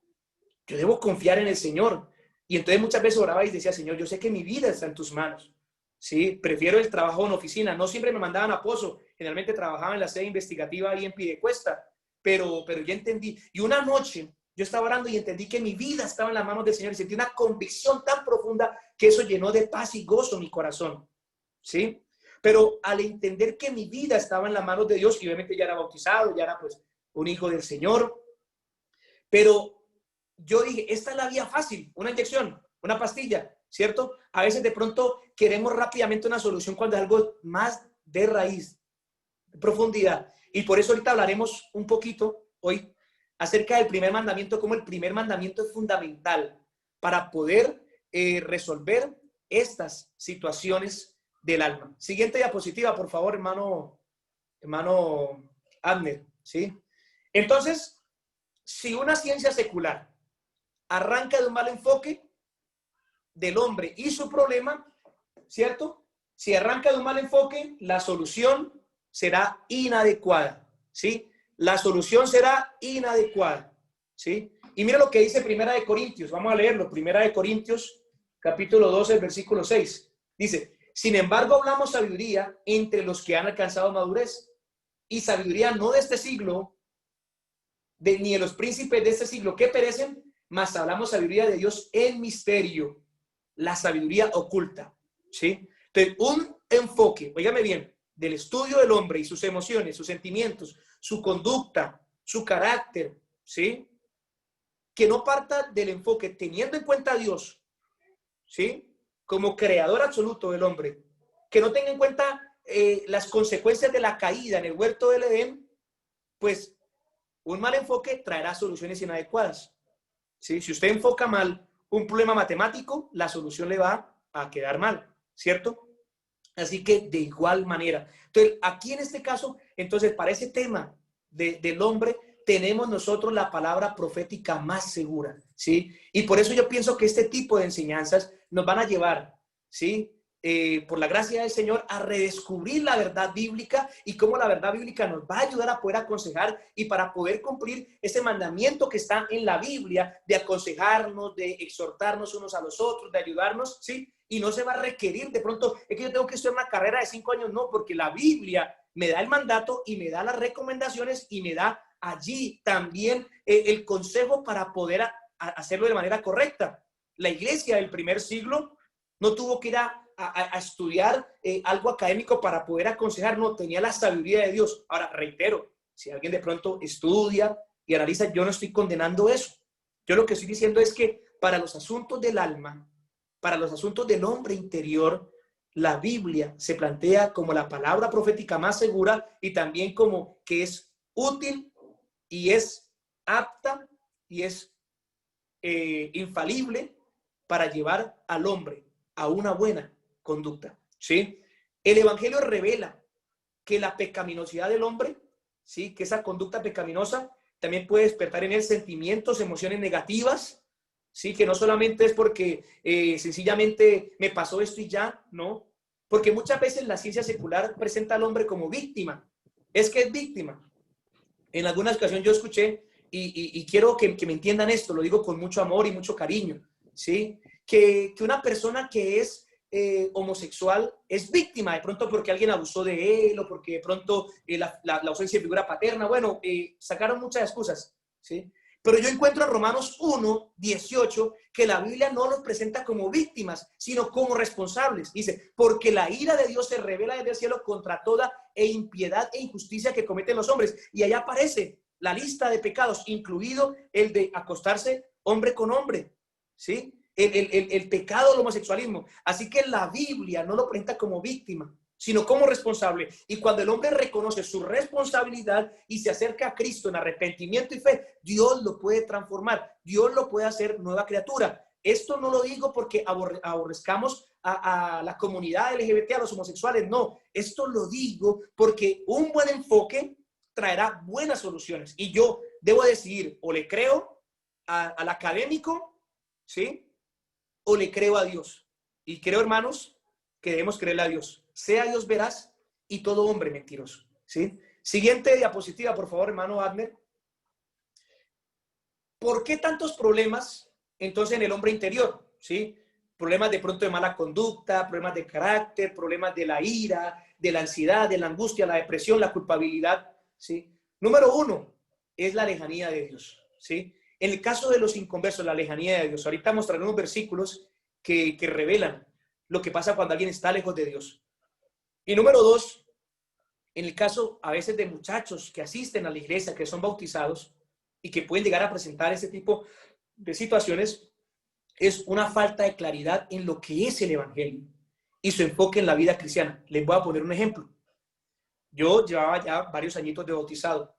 yo debo confiar en el Señor. Y entonces muchas veces oraba y decía, Señor, yo sé que mi vida está en tus manos. Sí, prefiero el trabajo en oficina. No siempre me mandaban a Pozo. Generalmente trabajaba en la sede investigativa ahí en Piedecuesta. Pero ya entendí. Y una noche yo estaba orando y entendí que mi vida estaba en las manos del Señor y sentí una convicción tan profunda que eso llenó de paz y gozo mi corazón. ¿Sí? Pero al entender que mi vida estaba en las manos de Dios, y obviamente ya era bautizado, ya era pues un hijo del Señor, pero yo dije, esta es la vía fácil, una inyección, una pastilla, ¿cierto? A veces de pronto queremos rápidamente una solución cuando es algo más de raíz, de profundidad. Y por eso ahorita hablaremos un poquito hoy acerca del primer mandamiento, como el primer mandamiento es fundamental para poder resolver estas situaciones del alma. Siguiente diapositiva, por favor, hermano Abner, ¿sí? Entonces, si una ciencia secular arranca de un mal enfoque del hombre y su problema, ¿cierto? Si arranca de un mal enfoque, la solución será inadecuada, ¿sí? La solución será inadecuada, ¿sí? Y mira lo que dice Primera de Corintios, vamos a leerlo, Primera de Corintios, capítulo 12, versículo 6. Dice, sin embargo, hablamos sabiduría entre los que han alcanzado madurez, y sabiduría no de este siglo, ni de los príncipes de este siglo que perecen, mas hablamos sabiduría de Dios en misterio, la sabiduría oculta, ¿sí? Entonces, un enfoque, óigame bien, del estudio del hombre y sus emociones, sus sentimientos, su conducta, su carácter, ¿sí? Que no parta del enfoque teniendo en cuenta a Dios, ¿sí? Como creador absoluto del hombre, que no tenga en cuenta las consecuencias de la caída en el huerto del Edén, pues un mal enfoque traerá soluciones inadecuadas, ¿sí? Si usted enfoca mal un problema matemático, la solución le va a quedar mal, ¿cierto? Así que de igual manera. Entonces, aquí en este caso, entonces, para ese tema del hombre, tenemos nosotros la palabra profética más segura, ¿sí? Y por eso yo pienso que este tipo de enseñanzas nos van a llevar, ¿sí? Por la gracia del Señor, a redescubrir la verdad bíblica y cómo la verdad bíblica nos va a ayudar a poder aconsejar y para poder cumplir ese mandamiento que está en la Biblia de aconsejarnos, de exhortarnos unos a los otros, de ayudarnos, ¿sí? Y no se va a requerir de pronto, es que yo tengo que estudiar una carrera de 5 años, no, porque la Biblia me da el mandato y me da las recomendaciones y me da allí también el consejo para poder hacerlo de manera correcta. La iglesia del primer siglo no tuvo que ir a estudiar algo académico para poder aconsejar, no, tenía la sabiduría de Dios. Ahora, reitero, si alguien de pronto estudia y analiza, yo no estoy condenando eso. Yo lo que estoy diciendo es que para los asuntos del alma, para los asuntos del hombre interior, la Biblia se plantea como la palabra profética más segura y también como que es útil y es apta y es infalible para llevar al hombre a una buena conducta, ¿sí? El Evangelio revela que la pecaminosidad del hombre, ¿sí? Que esa conducta pecaminosa también puede despertar en él sentimientos, emociones negativas, ¿sí? Que no solamente es porque sencillamente me pasó esto y ya, no. Porque muchas veces la ciencia secular presenta al hombre como víctima. Es que es víctima. En alguna ocasión yo escuché, y quiero que me entiendan esto, lo digo con mucho amor y mucho cariño, ¿sí? Que una persona que es homosexual es víctima de pronto porque alguien abusó de él o porque de pronto la ausencia de figura paterna, bueno, sacaron muchas excusas, ¿sí? Pero yo encuentro en Romanos 1:18 que la Biblia no los presenta como víctimas, sino como responsables. Dice, porque la ira de Dios se revela desde el cielo contra toda impiedad e injusticia que cometen los hombres. Y allá aparece la lista de pecados, incluido el de acostarse hombre con hombre, ¿sí? el pecado del homosexualismo. Así que la Biblia no lo presenta como víctima, sino como responsable. Y cuando el hombre reconoce su responsabilidad y se acerca a Cristo en arrepentimiento y fe, Dios lo puede transformar, Dios lo puede hacer nueva criatura. Esto no lo digo porque aborrezcamos a la comunidad LGBT, a los homosexuales, no. Esto lo digo porque un buen enfoque traerá buenas soluciones. Y yo debo decidir, o le creo al académico, ¿sí? O le creo a Dios. Y creo, hermanos, que debemos creerle a Dios. Sea Dios veraz y todo hombre mentiroso, ¿sí? Siguiente diapositiva, por favor, hermano Abner. ¿Por qué tantos problemas entonces en el hombre interior? ¿Sí? Problemas de pronto de mala conducta, problemas de carácter, problemas de la ira, de la ansiedad, de la angustia, la depresión, la culpabilidad, ¿sí? Número uno es la lejanía de Dios, ¿sí? En el caso de los inconversos, la lejanía de Dios. Ahorita mostraré unos versículos que revelan lo que pasa cuando alguien está lejos de Dios. Y número dos, en el caso a veces de muchachos que asisten a la iglesia, que son bautizados y que pueden llegar a presentar ese tipo de situaciones, es una falta de claridad en lo que es el evangelio y su enfoque en la vida cristiana. Les voy a poner un ejemplo. Yo llevaba ya varios añitos de bautizado,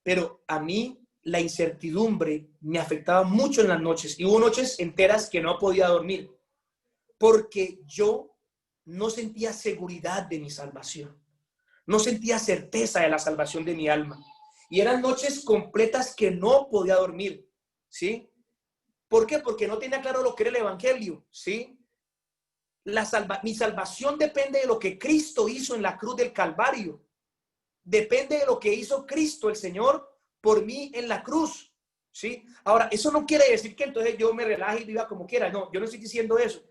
pero a mí la incertidumbre me afectaba mucho en las noches y hubo noches enteras que no podía dormir porque yo no sentía seguridad de mi salvación, no sentía certeza de la salvación de mi alma y eran noches completas que no podía dormir, ¿sí? ¿Por qué? Porque no tenía claro lo que era el evangelio, ¿sí? Mi salvación depende de lo que Cristo hizo en la cruz del Calvario. Depende de lo que hizo Cristo, el Señor, por mí en la cruz, ¿sí? Ahora, eso no quiere decir que entonces yo me relaje y viva como quiera. No, yo no estoy diciendo eso.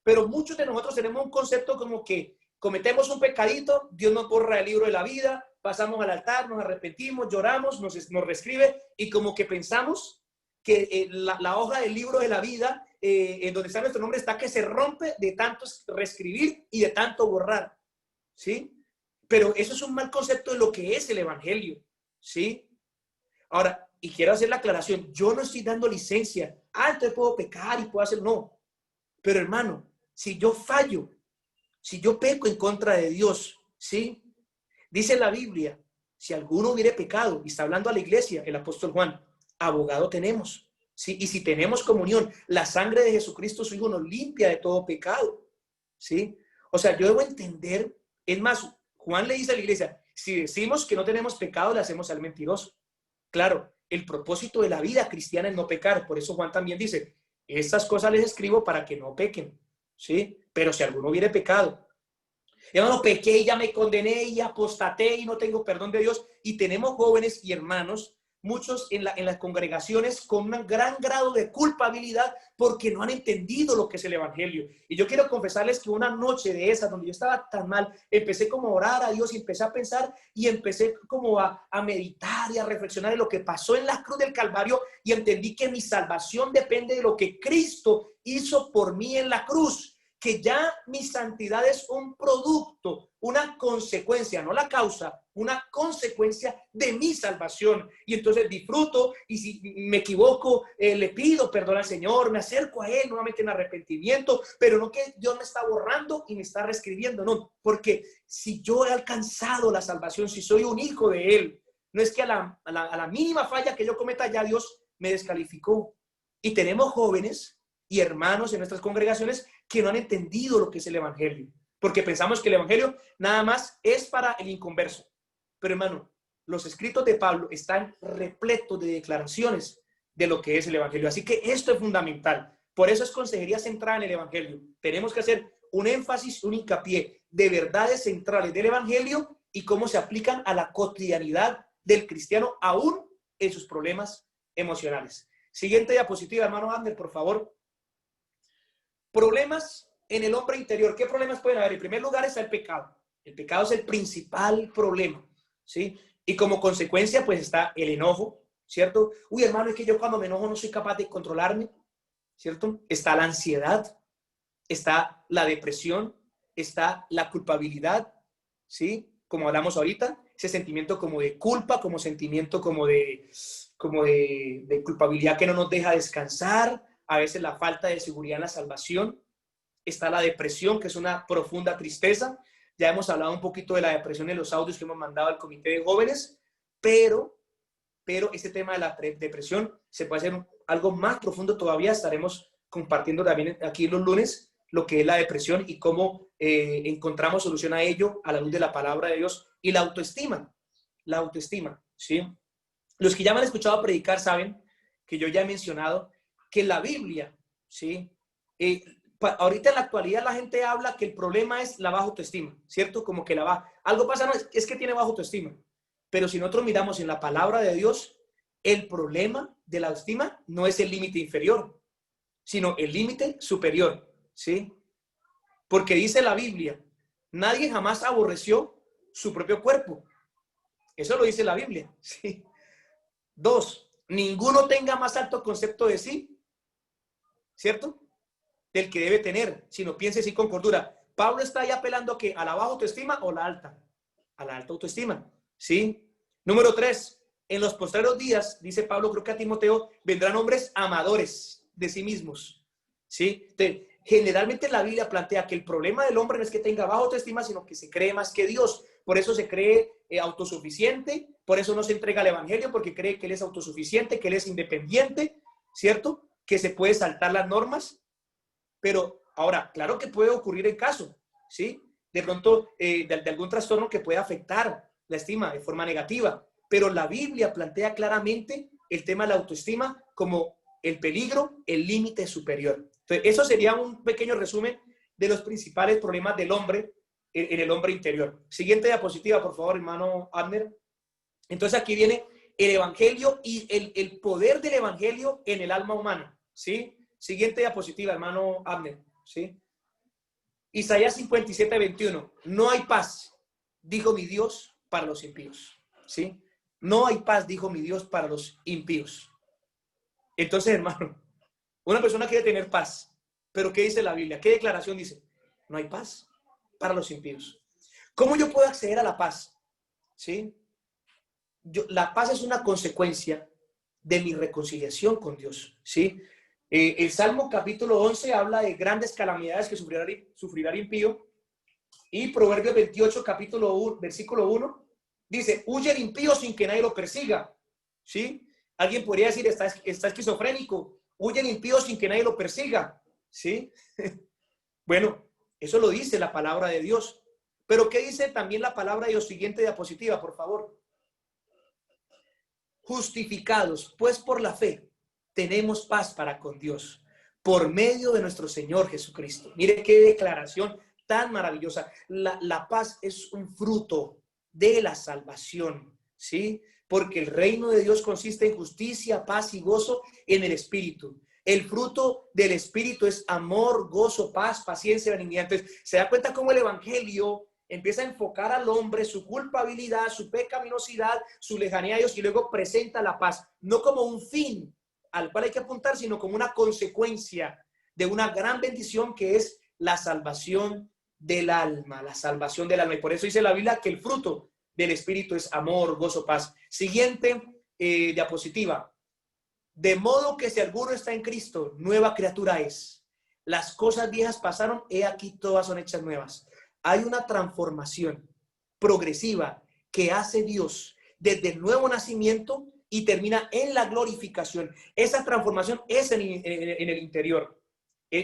Pero muchos de nosotros tenemos un concepto como que cometemos un pecadito, Dios nos borra el libro de la vida, pasamos al altar, nos arrepentimos, lloramos, nos reescribe y como que pensamos que la hoja del libro de la vida, en donde está nuestro nombre, está que se rompe de tanto reescribir y de tanto borrar, ¿sí? Pero eso es un mal concepto de lo que es el evangelio, ¿sí? Ahora, y quiero hacer la aclaración, yo no estoy dando licencia, entonces puedo pecar y puedo hacer, no. Pero hermano, si yo fallo, si yo peco en contra de Dios, ¿sí? Dice la Biblia, si alguno hubiere pecado, y está hablando a la iglesia, el apóstol Juan, abogado tenemos, ¿sí? Y si tenemos comunión, la sangre de Jesucristo, su Hijo, nos limpia de todo pecado, ¿sí? O sea, yo debo entender, es más, Juan le dice a la iglesia, si decimos que no tenemos pecado, le hacemos al mentiroso. Claro, el propósito de la vida cristiana es no pecar, por eso Juan también dice, estas cosas les escribo para que no pequen, ¿sí? Pero si alguno hubiere pecado, hermano, pequé y ya me condené y apostaté y no tengo perdón de Dios. Y tenemos jóvenes y hermanos, muchos en las congregaciones con un gran grado de culpabilidad porque no han entendido lo que es el evangelio. Y yo quiero confesarles que una noche de esas donde yo estaba tan mal, empecé como a orar a Dios y empecé a pensar y empecé como a meditar y a reflexionar en lo que pasó en la cruz del Calvario y entendí que mi salvación depende de lo que Cristo hizo por mí en la cruz. Que ya mi santidad es un producto, una consecuencia, no la causa, una consecuencia de mi salvación. Y entonces disfruto y si me equivoco, le pido perdón al Señor, me acerco a Él nuevamente en arrepentimiento, pero no que Dios me está borrando y me está reescribiendo, no, porque si yo he alcanzado la salvación, si soy un hijo de Él, no es que a la mínima falla que yo cometa ya Dios me descalificó. Y tenemos jóvenes y hermanos en nuestras congregaciones que no han entendido lo que es el evangelio, porque pensamos que el evangelio nada más es para el inconverso. Pero hermano, los escritos de Pablo están repletos de declaraciones de lo que es el evangelio. Así que esto es fundamental. Por eso es consejería centrada en el evangelio. Tenemos que hacer un énfasis, un hincapié de verdades centrales del evangelio y cómo se aplican a la cotidianidad del cristiano, aún en sus problemas emocionales. Siguiente diapositiva, hermano Ander, por favor. Problemas en el hombre interior. ¿Qué problemas pueden haber? En primer lugar está el pecado. El pecado es el principal problema, ¿sí? Y como consecuencia, pues está el enojo, ¿cierto? Uy, hermano, es que yo cuando me enojo no soy capaz de controlarme, ¿cierto? Está la ansiedad, está la depresión, está la culpabilidad, ¿sí? Como hablamos ahorita, ese sentimiento como de culpa, como sentimiento como de culpabilidad que no nos deja descansar, a veces la falta de seguridad en la salvación, está la depresión, que es una profunda tristeza. Ya hemos hablado un poquito de la depresión en los audios que hemos mandado al comité de jóvenes, pero este tema de la depresión se puede hacer algo más profundo todavía. Estaremos compartiendo también aquí los lunes lo que es la depresión y cómo encontramos solución a ello a la luz de la palabra de Dios. Y la autoestima, ¿sí? Los que ya me han escuchado predicar saben que yo ya he mencionado que la Biblia, ¿sí? Ahorita en la actualidad la gente habla que el problema es la baja autoestima, ¿cierto? Como que algo pasa, no, es que tiene baja autoestima. Pero si nosotros miramos en la palabra de Dios, el problema de la autoestima no es el límite inferior, sino el límite superior, ¿sí? Porque dice la Biblia, nadie jamás aborreció su propio cuerpo. Eso lo dice la Biblia, ¿sí? 2, ninguno tenga más alto concepto de sí, ¿cierto? Del que debe tener, sino piense sí con cordura. Pablo está ahí apelando a que a la baja autoestima o la alta, a la alta autoestima, ¿sí? Número 3, en los postreros días, dice Pablo, creo que a Timoteo, vendrán hombres amadores de sí mismos, ¿sí? Entonces, generalmente la Biblia plantea que el problema del hombre no es que tenga baja autoestima, sino que se cree más que Dios. Por eso se cree autosuficiente, por eso no se entrega el evangelio, porque cree que él es autosuficiente, que él es independiente, ¿cierto? Que se puede saltar las normas. Pero ahora, claro que puede ocurrir el caso, ¿sí? De pronto, de algún trastorno que pueda afectar la estima de forma negativa. Pero la Biblia plantea claramente el tema de la autoestima como el peligro, el límite superior. Entonces, eso sería un pequeño resumen de los principales problemas del hombre en el hombre interior. Siguiente diapositiva, por favor, hermano Abner. Entonces, aquí viene el evangelio y el poder del evangelio en el alma humana, ¿sí? Siguiente diapositiva, hermano Abner, ¿sí? Isaías 57, 21. No hay paz, dijo mi Dios, para los impíos, ¿sí? No hay paz, dijo mi Dios, para los impíos. Entonces, hermano, una persona quiere tener paz, pero ¿qué dice la Biblia? ¿Qué declaración dice? No hay paz para los impíos. ¿Cómo yo puedo acceder a la paz? ¿Sí? La paz es una consecuencia de mi reconciliación con Dios, ¿sí? El Salmo capítulo 11 habla de grandes calamidades que sufrirá el impío. Y Proverbios 28, capítulo 1, versículo 1, dice, huye el impío sin que nadie lo persiga, ¿sí? Alguien podría decir, está esquizofrénico, huye el impío sin que nadie lo persiga, ¿sí? Bueno, eso lo dice la palabra de Dios. Pero ¿qué dice también la palabra de Dios? Siguiente diapositiva, por favor. Justificados, pues por la fe, tenemos paz para con Dios, por medio de nuestro Señor Jesucristo. Mire qué declaración tan maravillosa. La paz es un fruto de la salvación, ¿sí? Porque el reino de Dios consiste en justicia, paz y gozo en el Espíritu. El fruto del Espíritu es amor, gozo, paz, paciencia, benignidad. Entonces, se da cuenta cómo el Evangelio empieza a enfocar al hombre, su culpabilidad, su pecaminosidad, su lejanía a Dios, y luego presenta la paz, no como un fin al cual hay que apuntar, sino como una consecuencia de una gran bendición que es la salvación del alma, la salvación del alma. Y por eso dice la Biblia que el fruto del Espíritu es amor, gozo, paz. Siguiente diapositiva. De modo que si alguno está en Cristo, nueva criatura es. Las cosas viejas pasaron, he aquí todas son hechas nuevas. Hay una transformación progresiva que hace Dios desde el nuevo nacimiento y termina en la glorificación. Esa transformación es en el interior.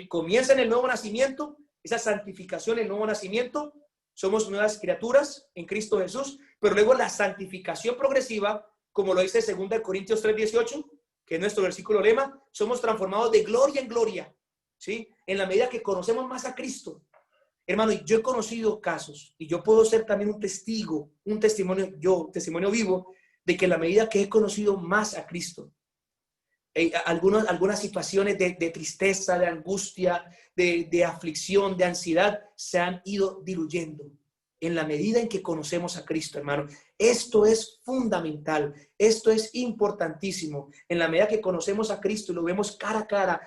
Comienza en el nuevo nacimiento, esa santificación, el nuevo nacimiento. Somos nuevas criaturas en Cristo Jesús, pero luego la santificación progresiva, como lo dice 2 Corintios 3:18, que es nuestro versículo lema, somos transformados de gloria en gloria, ¿sí? En la medida que conocemos más a Cristo. Hermano, yo he conocido casos, y yo puedo ser también un testigo, un testimonio vivo, de que en la medida que he conocido más a Cristo, algunas situaciones de tristeza, de angustia, de aflicción, de ansiedad, se han ido diluyendo en la medida en que conocemos a Cristo, hermano. Esto es fundamental, esto es importantísimo. En la medida que conocemos a Cristo y lo vemos cara a cara,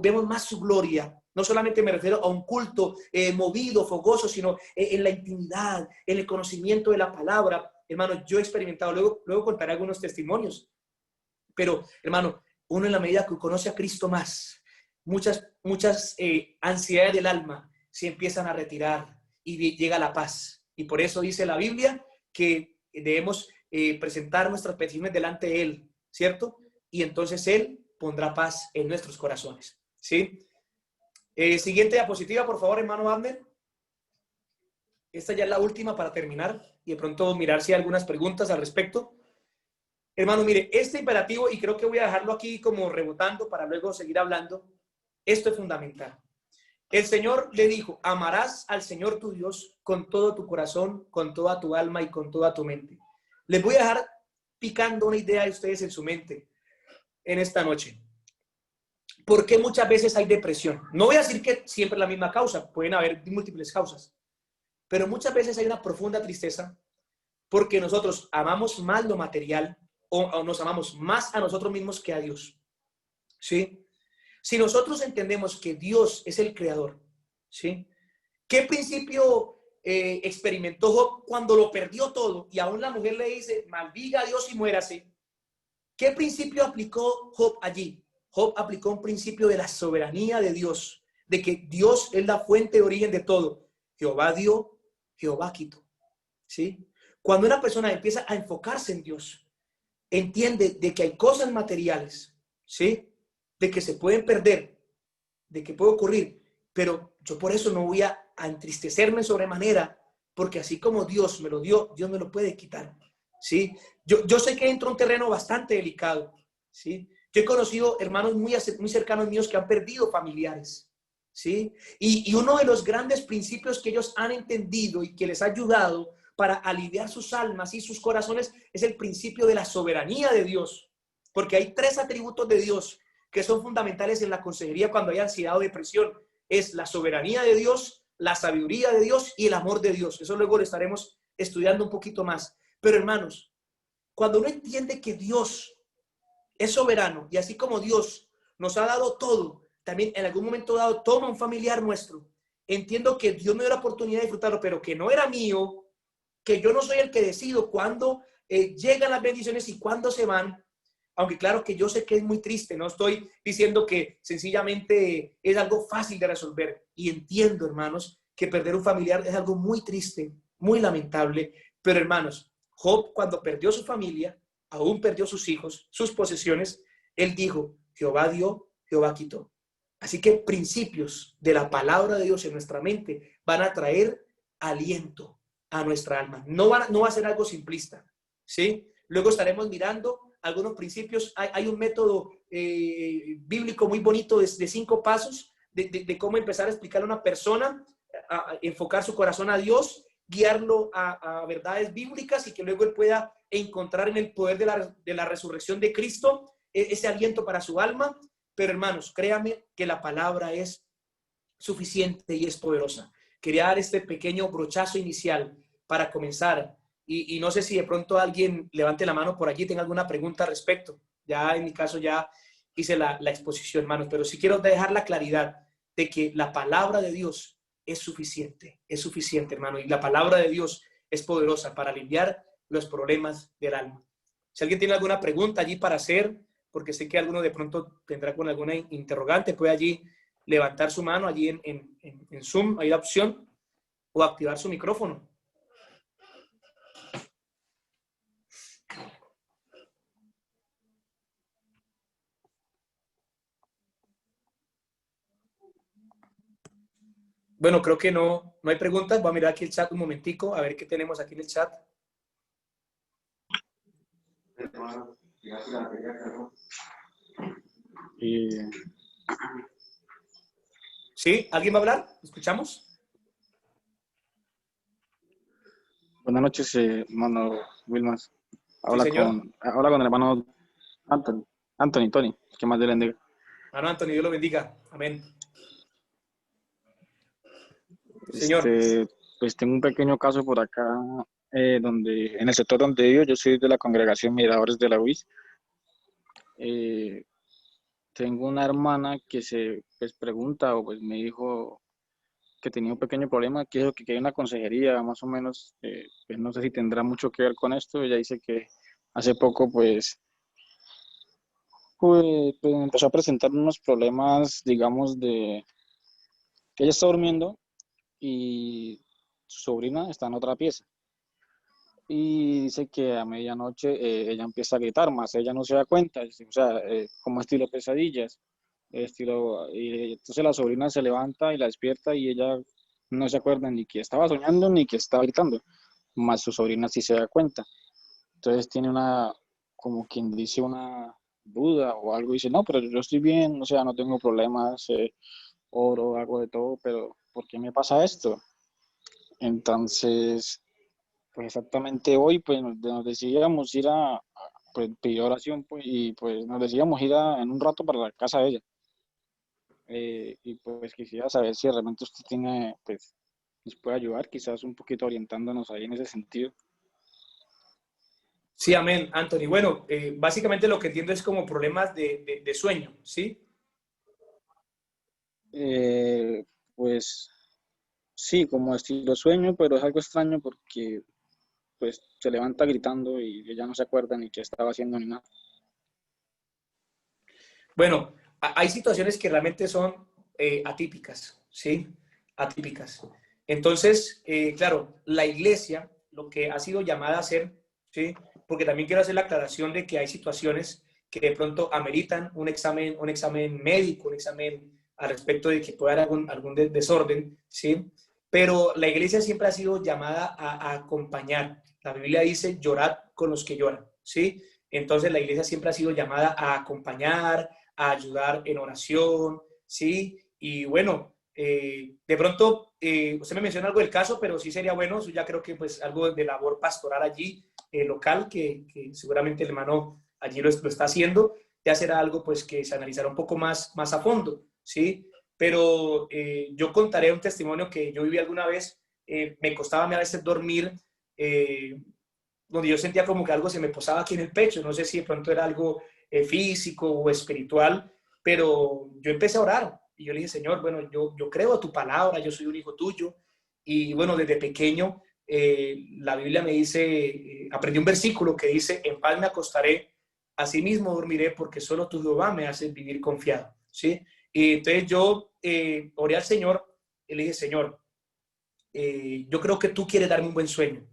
vemos más su gloria. No solamente me refiero a un culto movido, fogoso, sino en la intimidad, en el conocimiento de la palabra. Hermano, yo he experimentado, luego contaré algunos testimonios, pero hermano, uno en la medida que conoce a Cristo más, muchas ansiedades del alma se empiezan a retirar y llega la paz. Y por eso dice la Biblia que debemos presentar nuestras peticiones delante de Él, ¿cierto? Y entonces Él pondrá paz en nuestros corazones, ¿sí? Siguiente diapositiva, por favor, hermano Abner. Esta ya es la última para terminar y de pronto mirar si hay algunas preguntas al respecto. Hermano, mire, este imperativo, y creo que voy a dejarlo aquí como rebotando para luego seguir hablando, esto es fundamental. El Señor le dijo, amarás al Señor tu Dios con todo tu corazón, con toda tu alma y con toda tu mente. Les voy a dejar picando una idea de ustedes en su mente en esta noche. ¿Por qué muchas veces hay depresión? No voy a decir que siempre es la misma causa, pueden haber múltiples causas, pero muchas veces hay una profunda tristeza porque nosotros amamos más lo material o nos amamos más a nosotros mismos que a Dios, ¿sí? Si nosotros entendemos que Dios es el creador, ¿sí? ¿Qué principio experimentó Job cuando lo perdió todo y aún la mujer le dice, maldiga a Dios y muérase? ¿Qué principio aplicó Job allí? Job aplicó un principio de la soberanía de Dios, de que Dios es la fuente de origen de todo. Jehová dio, Jehová quitó, ¿sí? Cuando una persona empieza a enfocarse en Dios, entiende de que hay cosas materiales, ¿sí? De que se pueden perder, de que puede ocurrir, pero yo por eso no voy a entristecerme sobremanera, porque así como Dios me lo dio, Dios me lo puede quitar, ¿sí? Yo sé que entro en un terreno bastante delicado, ¿sí? Yo he conocido hermanos muy cercanos míos que han perdido familiares, ¿sí? Y uno de los grandes principios que ellos han entendido y que les ha ayudado para aliviar sus almas y sus corazones es el principio de la soberanía de Dios, porque hay 3 atributos de Dios que son fundamentales en la consejería cuando hay ansiedad o depresión. Es la soberanía de Dios, la sabiduría de Dios y el amor de Dios. Eso luego lo estaremos estudiando un poquito más. Pero hermanos, cuando uno entiende que Dios es soberano y así como Dios nos ha dado todo, también en algún momento dado toma un familiar nuestro, entiendo que Dios me dio la oportunidad de disfrutarlo, pero que no era mío, que yo no soy el que decido cuándo llegan las bendiciones y cuándo se van. Aunque claro que yo sé que es muy triste, no estoy diciendo que sencillamente es algo fácil de resolver. Y entiendo, hermanos, que perder un familiar es algo muy triste, muy lamentable. Pero hermanos, Job cuando perdió su familia, aún perdió sus hijos, sus posesiones, él dijo, Jehová dio, Jehová quitó. Así que principios de la palabra de Dios en nuestra mente van a traer aliento a nuestra alma. No va a ser algo simplista, ¿sí? Luego estaremos mirando algunos principios. Hay un método bíblico muy bonito de 5 pasos de cómo empezar a explicarle a una persona, a enfocar su corazón a Dios, guiarlo a verdades bíblicas y que luego él pueda encontrar en el poder de la resurrección de Cristo ese aliento para su alma. Pero hermanos, créanme que la palabra es suficiente y es poderosa. Quería dar este pequeño brochazo inicial para comenzar. Y no sé si de pronto alguien levante la mano por allí, tenga alguna pregunta al respecto. Ya en mi caso ya hice la exposición, hermanos, pero sí quiero dejar la claridad de que la palabra de Dios es suficiente, hermano. Y la palabra de Dios es poderosa para aliviar los problemas del alma. Si alguien tiene alguna pregunta allí para hacer, porque sé que alguno de pronto tendrá con alguna interrogante, puede allí levantar su mano allí en Zoom, hay la opción, o activar su micrófono. Bueno, creo que no hay preguntas. Voy a mirar aquí el chat un momentico, a ver qué tenemos aquí en el chat. ¿Sí? ¿Alguien va a hablar? ¿Escuchamos? Buenas noches, hermano Wilmas. Sí, señor. Habla con el hermano Tony, que más de bendiga. Hermano Antonio, Dios lo bendiga. Amén. Señor. Pues tengo un pequeño caso por acá, en el sector donde vivo, yo soy de la congregación Miradores de la UIS. Tengo una hermana que se pregunta o pues me dijo que tenía un pequeño problema, que hay una consejería más o menos, pues no sé si tendrá mucho que ver con esto. Ella dice que hace poco pues pues empezó a presentar unos problemas, digamos, de que ella está durmiendo y su sobrina está en otra pieza. Y dice que a medianoche ella empieza a gritar, más ella no se da cuenta, o sea, como estilo pesadillas, y entonces la sobrina se levanta y la despierta y ella no se acuerda ni que estaba soñando ni que estaba gritando, más su sobrina sí se da cuenta. Entonces tiene como quien dice, una duda o algo, y dice, no, pero yo estoy bien, o sea, no tengo problemas, oro, hago de todo, pero ¿por qué me pasa esto? Entonces, pues exactamente hoy, pues nos decidíamos ir pues pedir oración, pues, y pues nos decidíamos ir en un rato para la casa de ella. Y pues quisiera saber si realmente usted tiene, pues, nos puede ayudar, quizás un poquito orientándonos ahí en ese sentido. Sí, amén, Anthony. Bueno, básicamente lo que entiendo es como problemas de sueño, ¿sí? Eh, pues sí, como estilo sueño, pero es algo extraño porque pues se levanta gritando y ella no se acuerda ni qué estaba haciendo ni nada. Bueno, hay situaciones que realmente son atípicas, ¿sí? Atípicas. Entonces, claro, la iglesia, lo que ha sido llamada a hacer, ¿sí? Porque también quiero hacer la aclaración de que hay situaciones que de pronto ameritan un examen médico, un examen al respecto de que pueda haber algún desorden, ¿sí? Pero la iglesia siempre ha sido llamada a acompañar. La Biblia dice, llorad con los que lloran, ¿sí? Entonces la iglesia siempre ha sido llamada a acompañar, a ayudar en oración, ¿sí? Y bueno, de pronto, usted me menciona algo del caso, pero sí sería bueno, eso ya creo que pues algo de labor pastoral allí, local, que seguramente el hermano allí lo está haciendo, ya será algo pues que se analizará un poco más a fondo, ¿sí? Pero yo contaré un testimonio que yo viví alguna vez, me costaba a veces dormir, donde yo sentía como que algo se me posaba aquí en el pecho, no sé si de pronto era algo físico o espiritual, pero yo empecé a orar y yo le dije, Señor, bueno, yo creo a tu palabra, yo soy un hijo tuyo, y bueno, desde pequeño la Biblia me dice, aprendí un versículo que dice, en paz me acostaré, asimismo dormiré, porque solo tu Jehová me hace vivir confiado, ¿sí? Y entonces yo oré al Señor y le dije, Señor, yo creo que tú quieres darme un buen sueño.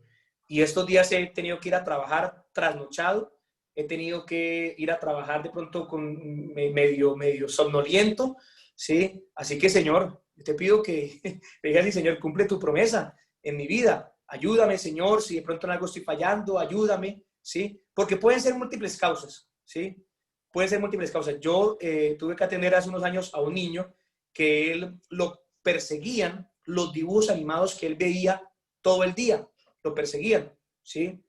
Y estos días he tenido que ir a trabajar trasnochado, he tenido que ir a trabajar de pronto con medio somnoliento, ¿sí? Así que, Señor, te pido que me digas, sí, Señor, cumple tu promesa en mi vida. Ayúdame, Señor, si de pronto en algo estoy fallando, ayúdame, ¿sí? Porque pueden ser múltiples causas, ¿sí? Pueden ser múltiples causas. Yo tuve que atender hace unos años a un niño que él lo perseguían los dibujos animados que él veía todo el día, lo perseguían, ¿sí?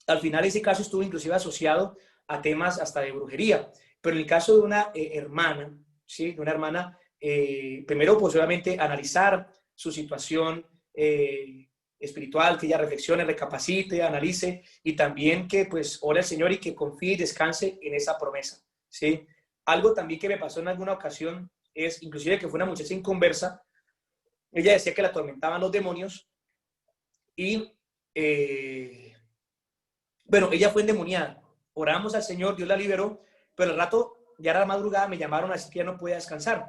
Al final ese caso estuvo inclusive asociado a temas hasta de brujería, pero en el caso de una hermana, ¿sí? De una hermana, primero pues obviamente analizar su situación espiritual, que ella reflexione, recapacite, analice, y también que pues ore al Señor y que confíe y descanse en esa promesa, ¿sí? Algo también que me pasó en alguna ocasión es, inclusive que fue una muchacha inconversa, ella decía que la atormentaban los demonios y, bueno, ella fue endemoniada. Oramos al Señor, Dios la liberó, pero al rato, ya era la madrugada, me llamaron a decir que ya no podía descansar.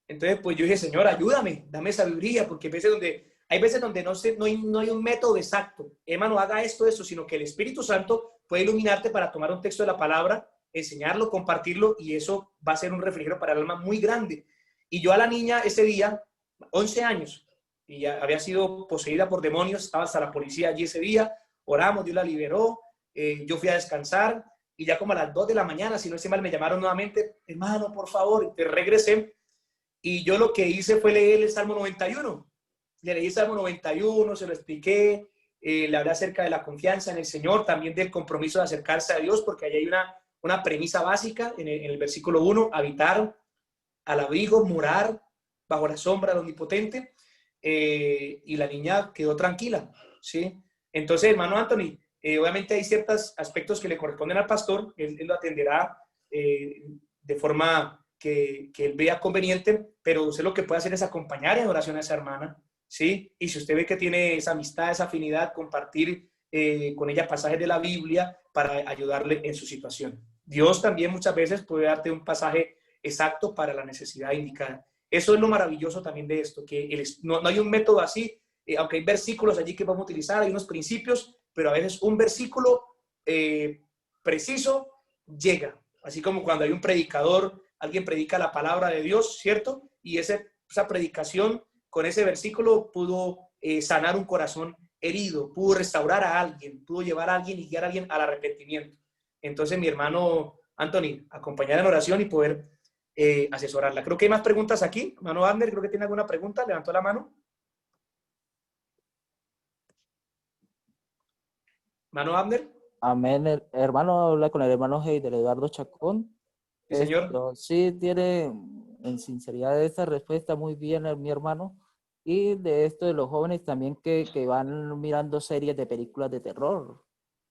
Entonces, pues yo dije, Señor, ayúdame, dame sabiduría, porque hay veces donde no hay un método exacto. Hermano, haga esto, sino que el Espíritu Santo puede iluminarte para tomar un texto de la palabra, enseñarlo, compartirlo, y eso va a ser un refrigerio para el alma muy grande. Y yo a la niña ese día, 11 años, y ya había sido poseída por demonios, estaba hasta la policía allí ese día, oramos, Dios la liberó, yo fui a descansar, y ya como a las 2 de la mañana, si no estoy mal, me llamaron nuevamente, hermano, por favor, y te regresé, y yo lo que hice fue leer el Salmo 91, le leí el Salmo 91, se lo expliqué, le hablé acerca de la confianza en el Señor, también del compromiso de acercarse a Dios, porque ahí hay una premisa básica en el versículo 1, habitar al abrigo, morar bajo la sombra del Omnipotente, y la niña quedó tranquila, ¿sí? Entonces, hermano Anthony, obviamente hay ciertos aspectos que le corresponden al pastor, él lo atenderá de forma que él vea conveniente, pero usted lo que puede hacer es acompañar en oración a esa hermana, ¿sí? Y si usted ve que tiene esa amistad, esa afinidad, compartir con ella pasajes de la Biblia para ayudarle en su situación. Dios también muchas veces puede darte un pasaje exacto para la necesidad indicada. Eso es lo maravilloso también de esto, que no hay un método así, aunque hay versículos allí que podemos utilizar, hay unos principios, pero a veces un versículo preciso llega. Así como cuando hay un predicador, alguien predica la palabra de Dios, ¿cierto? Y esa predicación con ese versículo pudo sanar un corazón herido, pudo restaurar a alguien, pudo llevar a alguien y guiar a alguien al arrepentimiento. Entonces, mi hermano Anthony, acompañar en oración y poder asesorarla. Creo que hay más preguntas aquí. Hermano Ander, creo que tiene alguna pregunta. Levantó la mano. Hermano Ander. Amén. Hermano, habla con el hermano Heider Eduardo Chacón. Sí, señor. Sí, tiene en sinceridad esa respuesta muy bien, mi hermano. Y de esto de los jóvenes también que van mirando series de películas de terror,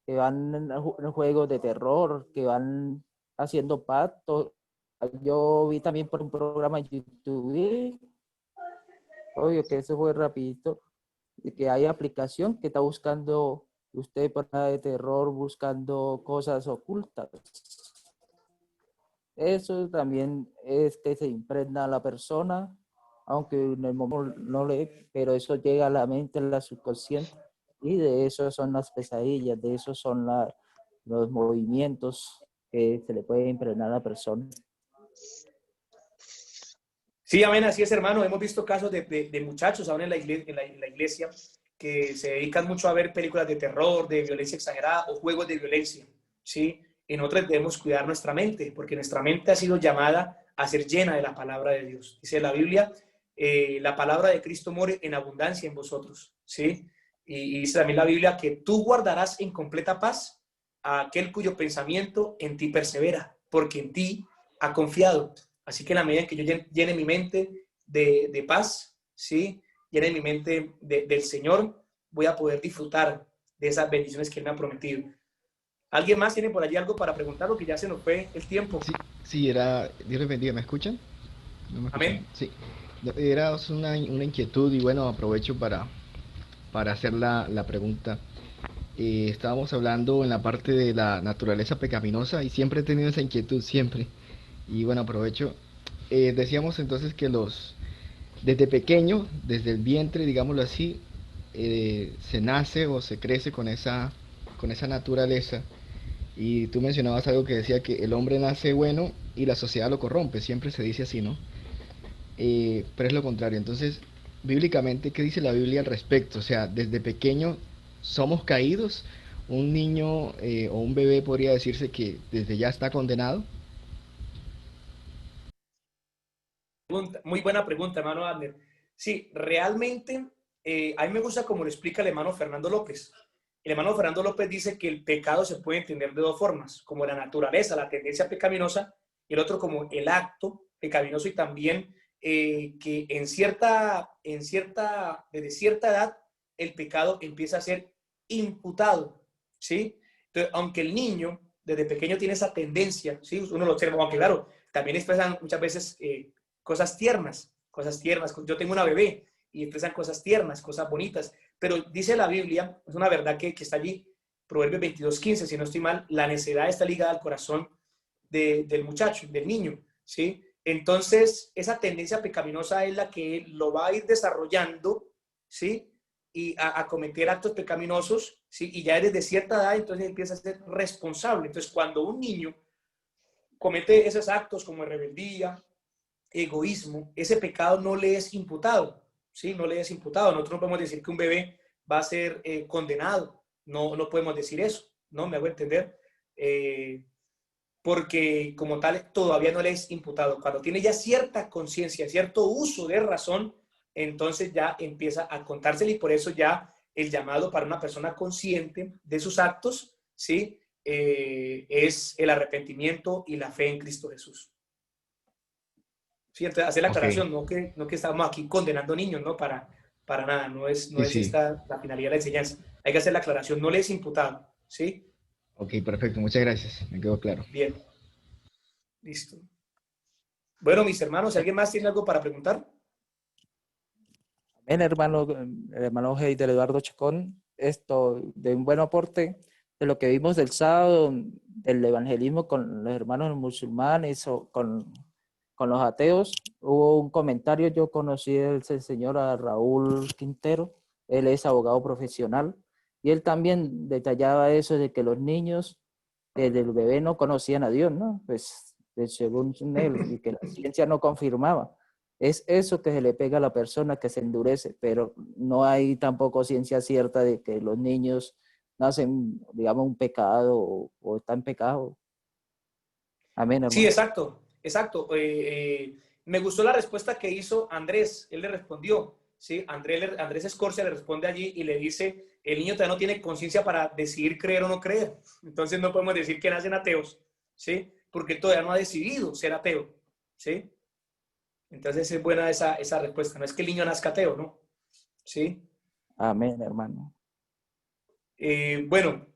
que van en juegos de terror, que van haciendo pactos. Yo vi también por un programa en YouTube, obvio que eso fue rapidito, que hay aplicación que está buscando usted por nada de terror, buscando cosas ocultas. Eso también es que se impregna a la persona, aunque en el momento no lee, pero eso llega a la mente, a la subconsciente, y de eso son las pesadillas, de eso son los movimientos que se le puede impregnar a la persona. Sí, amén, así es, hermano. Hemos visto casos de muchachos ahora en la iglesia que se dedican mucho a ver películas de terror, de violencia exagerada o juegos de violencia, ¿sí? En otras debemos cuidar nuestra mente, porque nuestra mente ha sido llamada a ser llena de la palabra de Dios. Dice la Biblia, la palabra de Cristo more en abundancia en vosotros, ¿sí? Y dice también la Biblia que tú guardarás en completa paz a aquel cuyo pensamiento en ti persevera, porque en ti ha confiado. Así que en la medida en que yo llene mi mente de paz, ¿sí? Llene mi mente del Señor, voy a poder disfrutar de esas bendiciones que Él me ha prometido. ¿Alguien más tiene por allí algo para preguntar? O que ya se nos fue el tiempo. Sí, era, Dios les bendiga, ¿me escuchan? ¿No me escuchan? Amén. Sí, era una inquietud y bueno, aprovecho para hacer la pregunta. Estábamos hablando en la parte de la naturaleza pecaminosa y siempre he tenido esa inquietud, siempre. Y bueno, aprovecho. Decíamos entonces que desde pequeño, desde el vientre, digámoslo así, se nace o se crece con esa naturaleza. Y tú mencionabas algo que decía que el hombre nace bueno y la sociedad lo corrompe, siempre se dice así, ¿no? Pero es lo contrario. Entonces, bíblicamente, ¿qué dice la Biblia al respecto? O sea, desde pequeño somos caídos. Un niño o un bebé podría decirse que desde ya está condenado. Muy buena pregunta, hermano Adler. Sí, realmente, a mí me gusta como lo explica el hermano Fernando López. El hermano Fernando López dice que el pecado se puede entender de dos formas, como la naturaleza, la tendencia pecaminosa, y el otro como el acto pecaminoso, y también que desde cierta edad, el pecado empieza a ser imputado, ¿sí? Entonces, aunque el niño desde pequeño tiene esa tendencia, ¿sí? Uno lo observa, aunque claro, también expresan muchas veces cosas tiernas, cosas tiernas. Yo tengo una bebé y expresan cosas tiernas, cosas bonitas, pero dice la Biblia, es una verdad que está allí, Proverbios 22:15, si no estoy mal, la necedad está ligada al corazón del muchacho, del niño, ¿sí? Entonces, esa tendencia pecaminosa es la que lo va a ir desarrollando, ¿sí? Y a cometer actos pecaminosos, ¿sí? Y ya desde cierta edad, entonces empieza a ser responsable. Entonces, cuando un niño comete esos actos como rebeldía, egoísmo, ese pecado no le es imputado, ¿sí? No le es imputado. Nosotros no podemos decir que un bebé va a ser condenado. No podemos decir eso, ¿no? Me hago entender. Porque como tal todavía no le es imputado. Cuando tiene ya cierta conciencia, cierto uso de razón, entonces ya empieza a contárselo, y por eso ya el llamado para una persona consciente de sus actos, ¿sí? Es el arrepentimiento y la fe en Cristo Jesús. Sí, entonces hacer la aclaración, no que estamos aquí condenando niños, ¿no? Para nada, no es Sí. esta la finalidad de la enseñanza. Hay que hacer la aclaración, no le es imputado, ¿sí? Ok, perfecto, muchas gracias, me quedó claro. Bien, listo. Bueno, mis hermanos, ¿alguien más tiene algo para preguntar? Bien, hermano, el hermano Heider Eduardo Chacón, esto de un buen aporte. de lo que vimos el sábado, del evangelismo con los hermanos musulmanes o con los ateos, hubo un comentario, yo conocí al señor a Raúl Quintero, él es abogado profesional, y él también detallaba eso de que los niños desde el bebé no conocían a Dios, ¿no? Pues según él, y que la ciencia no confirmaba. Es eso que se le pega a la persona, que se endurece, pero no hay tampoco ciencia cierta de que los niños nacen, digamos, un pecado o están en pecado. Amén, Sí, hermano. exacto, exacto. Me gustó la respuesta que hizo Andrés. Él le respondió, ¿sí? Andrés Escorcia le responde allí y le dice, el niño todavía no tiene conciencia para decidir creer o no creer. Entonces no podemos decir que nacen ateos, ¿sí? Porque él todavía no ha decidido ser ateo, ¿sí? Entonces es buena esa respuesta. No es que el niño nazca ateo, ¿no? ¿Sí? Amén, hermano. Bueno,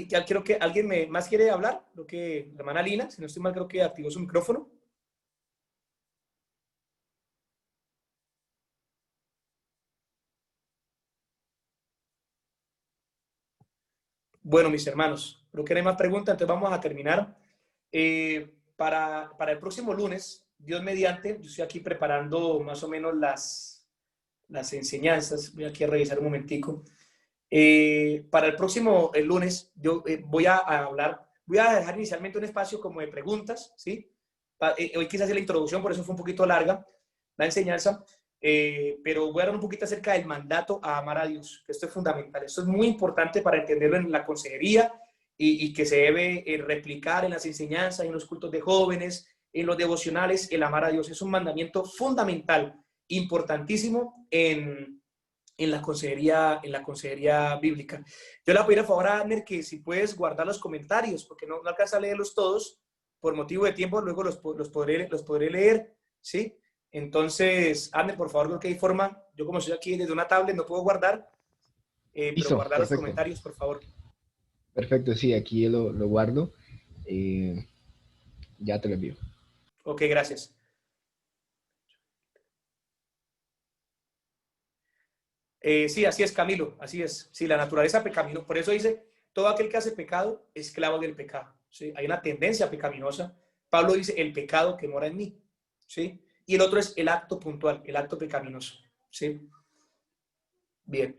ya creo que alguien más quiere hablar. Creo que la hermana Lina, si no estoy mal, creo que activó su micrófono. Bueno, mis hermanos, creo que no hay más preguntas, entonces vamos a terminar. Para el próximo lunes, Dios mediante, yo estoy aquí preparando más o menos las enseñanzas. Voy aquí a revisar un momentico. Para el próximo el lunes, yo voy a hablar, voy a dejar inicialmente un espacio como de preguntas, ¿sí? Hoy quise hacer la introducción, por eso fue un poquito larga la enseñanza, pero voy a hablar un poquito acerca del mandato a amar a Dios, que esto es fundamental, esto es muy importante para entenderlo en la consejería y que se debe replicar en las enseñanzas, en los cultos de jóvenes, en los devocionales. El amar a Dios es un mandamiento fundamental, importantísimo en la consejería bíblica. Yo le voy a pedir a favor a Abner que si puedes guardar los comentarios, porque no alcanza a leerlos todos, por motivo de tiempo, luego los podré leer, ¿sí? Entonces, Abner, por favor, creo que hay forma, yo como estoy aquí desde una tablet no puedo guardar, pero Listo, guardar los perfecto. comentarios, por favor. Perfecto, sí, aquí lo guardo. Eh, ya te lo envío. Ok, gracias. Sí, así es, Camilo, así es. Sí, la naturaleza pecaminosa, por eso dice, todo aquel que hace pecado, esclavo del pecado. ¿Sí? Hay una tendencia pecaminosa. Pablo dice, el pecado que mora en mí. ¿Sí? Y el otro es el acto puntual, el acto pecaminoso. ¿Sí? Bien.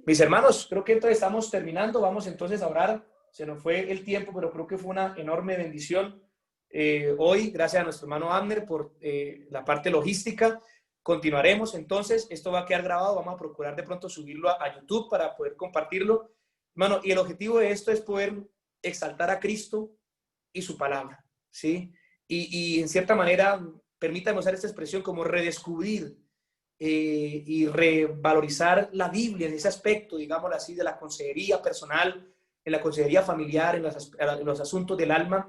Mis hermanos, creo que entonces estamos terminando. Vamos entonces a orar. Se nos fue el tiempo, pero creo que fue una enorme bendición hoy. Gracias a nuestro hermano Abner por la parte logística. Continuaremos entonces. Esto va a quedar grabado. Vamos a procurar de pronto subirlo a YouTube para poder compartirlo. Hermano, y el objetivo de esto es poder exaltar a Cristo y su palabra. ¿Sí? Y en cierta manera, permítame usar esta expresión como redescubrir y revalorizar la Biblia en ese aspecto, digámoslo así, de la consejería personal, en la consejería familiar, en los asuntos del alma,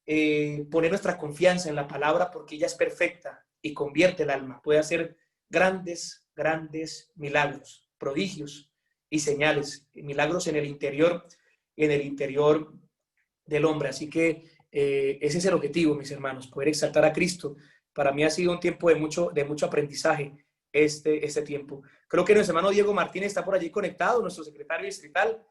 poner nuestra confianza en la palabra porque ella es perfecta y convierte el alma, puede hacer grandes milagros, prodigios y señales, milagros en el interior del hombre. Así que ese es el objetivo, mis hermanos, poder exaltar a Cristo. Para mí ha sido un tiempo de mucho aprendizaje este tiempo. Creo que nuestro hermano Diego Martínez está por allí conectado, nuestro secretario distrital.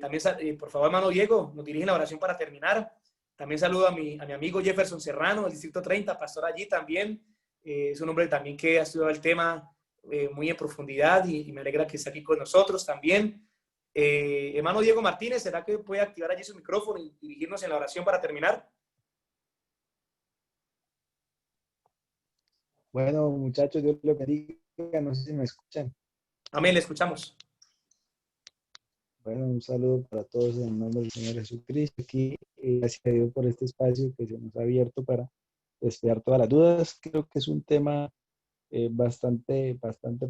También, por favor, hermano Diego, nos dirigen la oración para terminar. También saludo a mi amigo Jefferson Serrano, del Distrito 30, pastor allí también. Es un hombre también que ha estudiado el tema muy en profundidad y me alegra que esté aquí con nosotros también. Hermano Diego Martínez, ¿será que puede activar allí su micrófono y dirigirnos en la oración para terminar? Bueno, muchachos, Dios los bendiga. No sé si me escuchan. Amén, le escuchamos. Bueno, un saludo para todos en el nombre del Señor Jesucristo. Aquí, gracias a Dios por este espacio que se nos ha abierto para despejar todas las dudas. Creo que es un tema bastante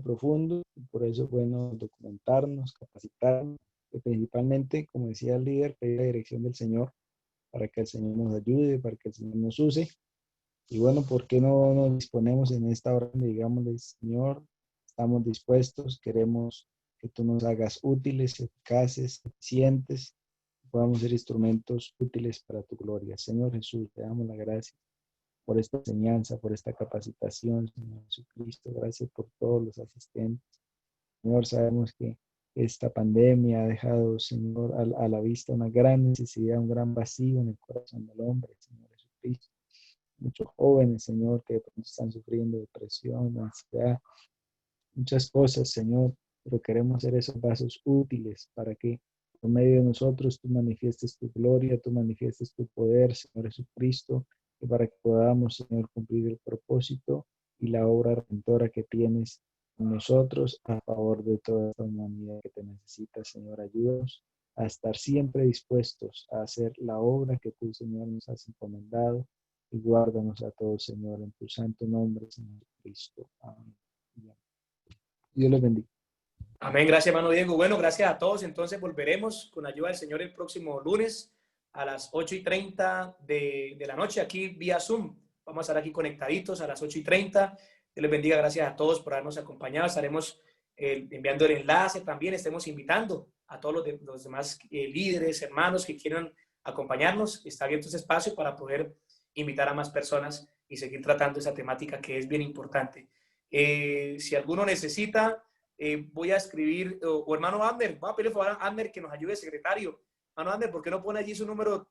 profundo. Y por eso es bueno documentarnos, capacitarnos, y principalmente, como decía el líder, pedir la dirección del Señor para que el Señor nos ayude, para que el Señor nos use. Y bueno, ¿por qué no nos disponemos en esta hora? Digámosle, Señor, estamos dispuestos, queremos que tú nos hagas útiles, eficaces, eficientes, podamos ser instrumentos útiles para tu gloria. Señor Jesús, te damos la gracia por esta enseñanza, por esta capacitación, Señor Jesucristo. Gracias por todos los asistentes. Señor, sabemos que esta pandemia ha dejado, Señor, a la vista una gran necesidad, un gran vacío en el corazón del hombre, Señor Jesucristo. Muchos jóvenes, Señor, que de pronto están sufriendo depresión, ansiedad, muchas cosas, Señor, pero queremos ser esos vasos útiles para que por medio de nosotros tú manifiestes tu gloria, tú manifiestes tu poder, Señor Jesucristo, y para que podamos, Señor, cumplir el propósito y la obra redentora que tienes en nosotros a favor de toda esta humanidad que te necesita, Señor. Ayúdanos a estar siempre dispuestos a hacer la obra que tú, Señor, nos has encomendado, y guárdanos a todos, Señor, en tu santo nombre, Señor Cristo. Amén. Dios los bendiga. Amén, gracias hermano Diego. Bueno, gracias a todos. Entonces volveremos con ayuda del Señor el próximo lunes a las 8:30 de la noche aquí vía Zoom. Vamos a estar aquí conectaditos a las 8:30. Dios les bendiga, gracias a todos por habernos acompañado. Estaremos enviando el enlace también, estemos invitando a todos los demás líderes, hermanos que quieran acompañarnos. Está abierto ese espacio para poder invitar a más personas y seguir tratando esa temática que es bien importante. Si alguno necesita, voy a escribir, o hermano Ander, voy a pedirle a Ander que nos ayude, secretario. Hermano Ander, ¿por qué no pone allí su número?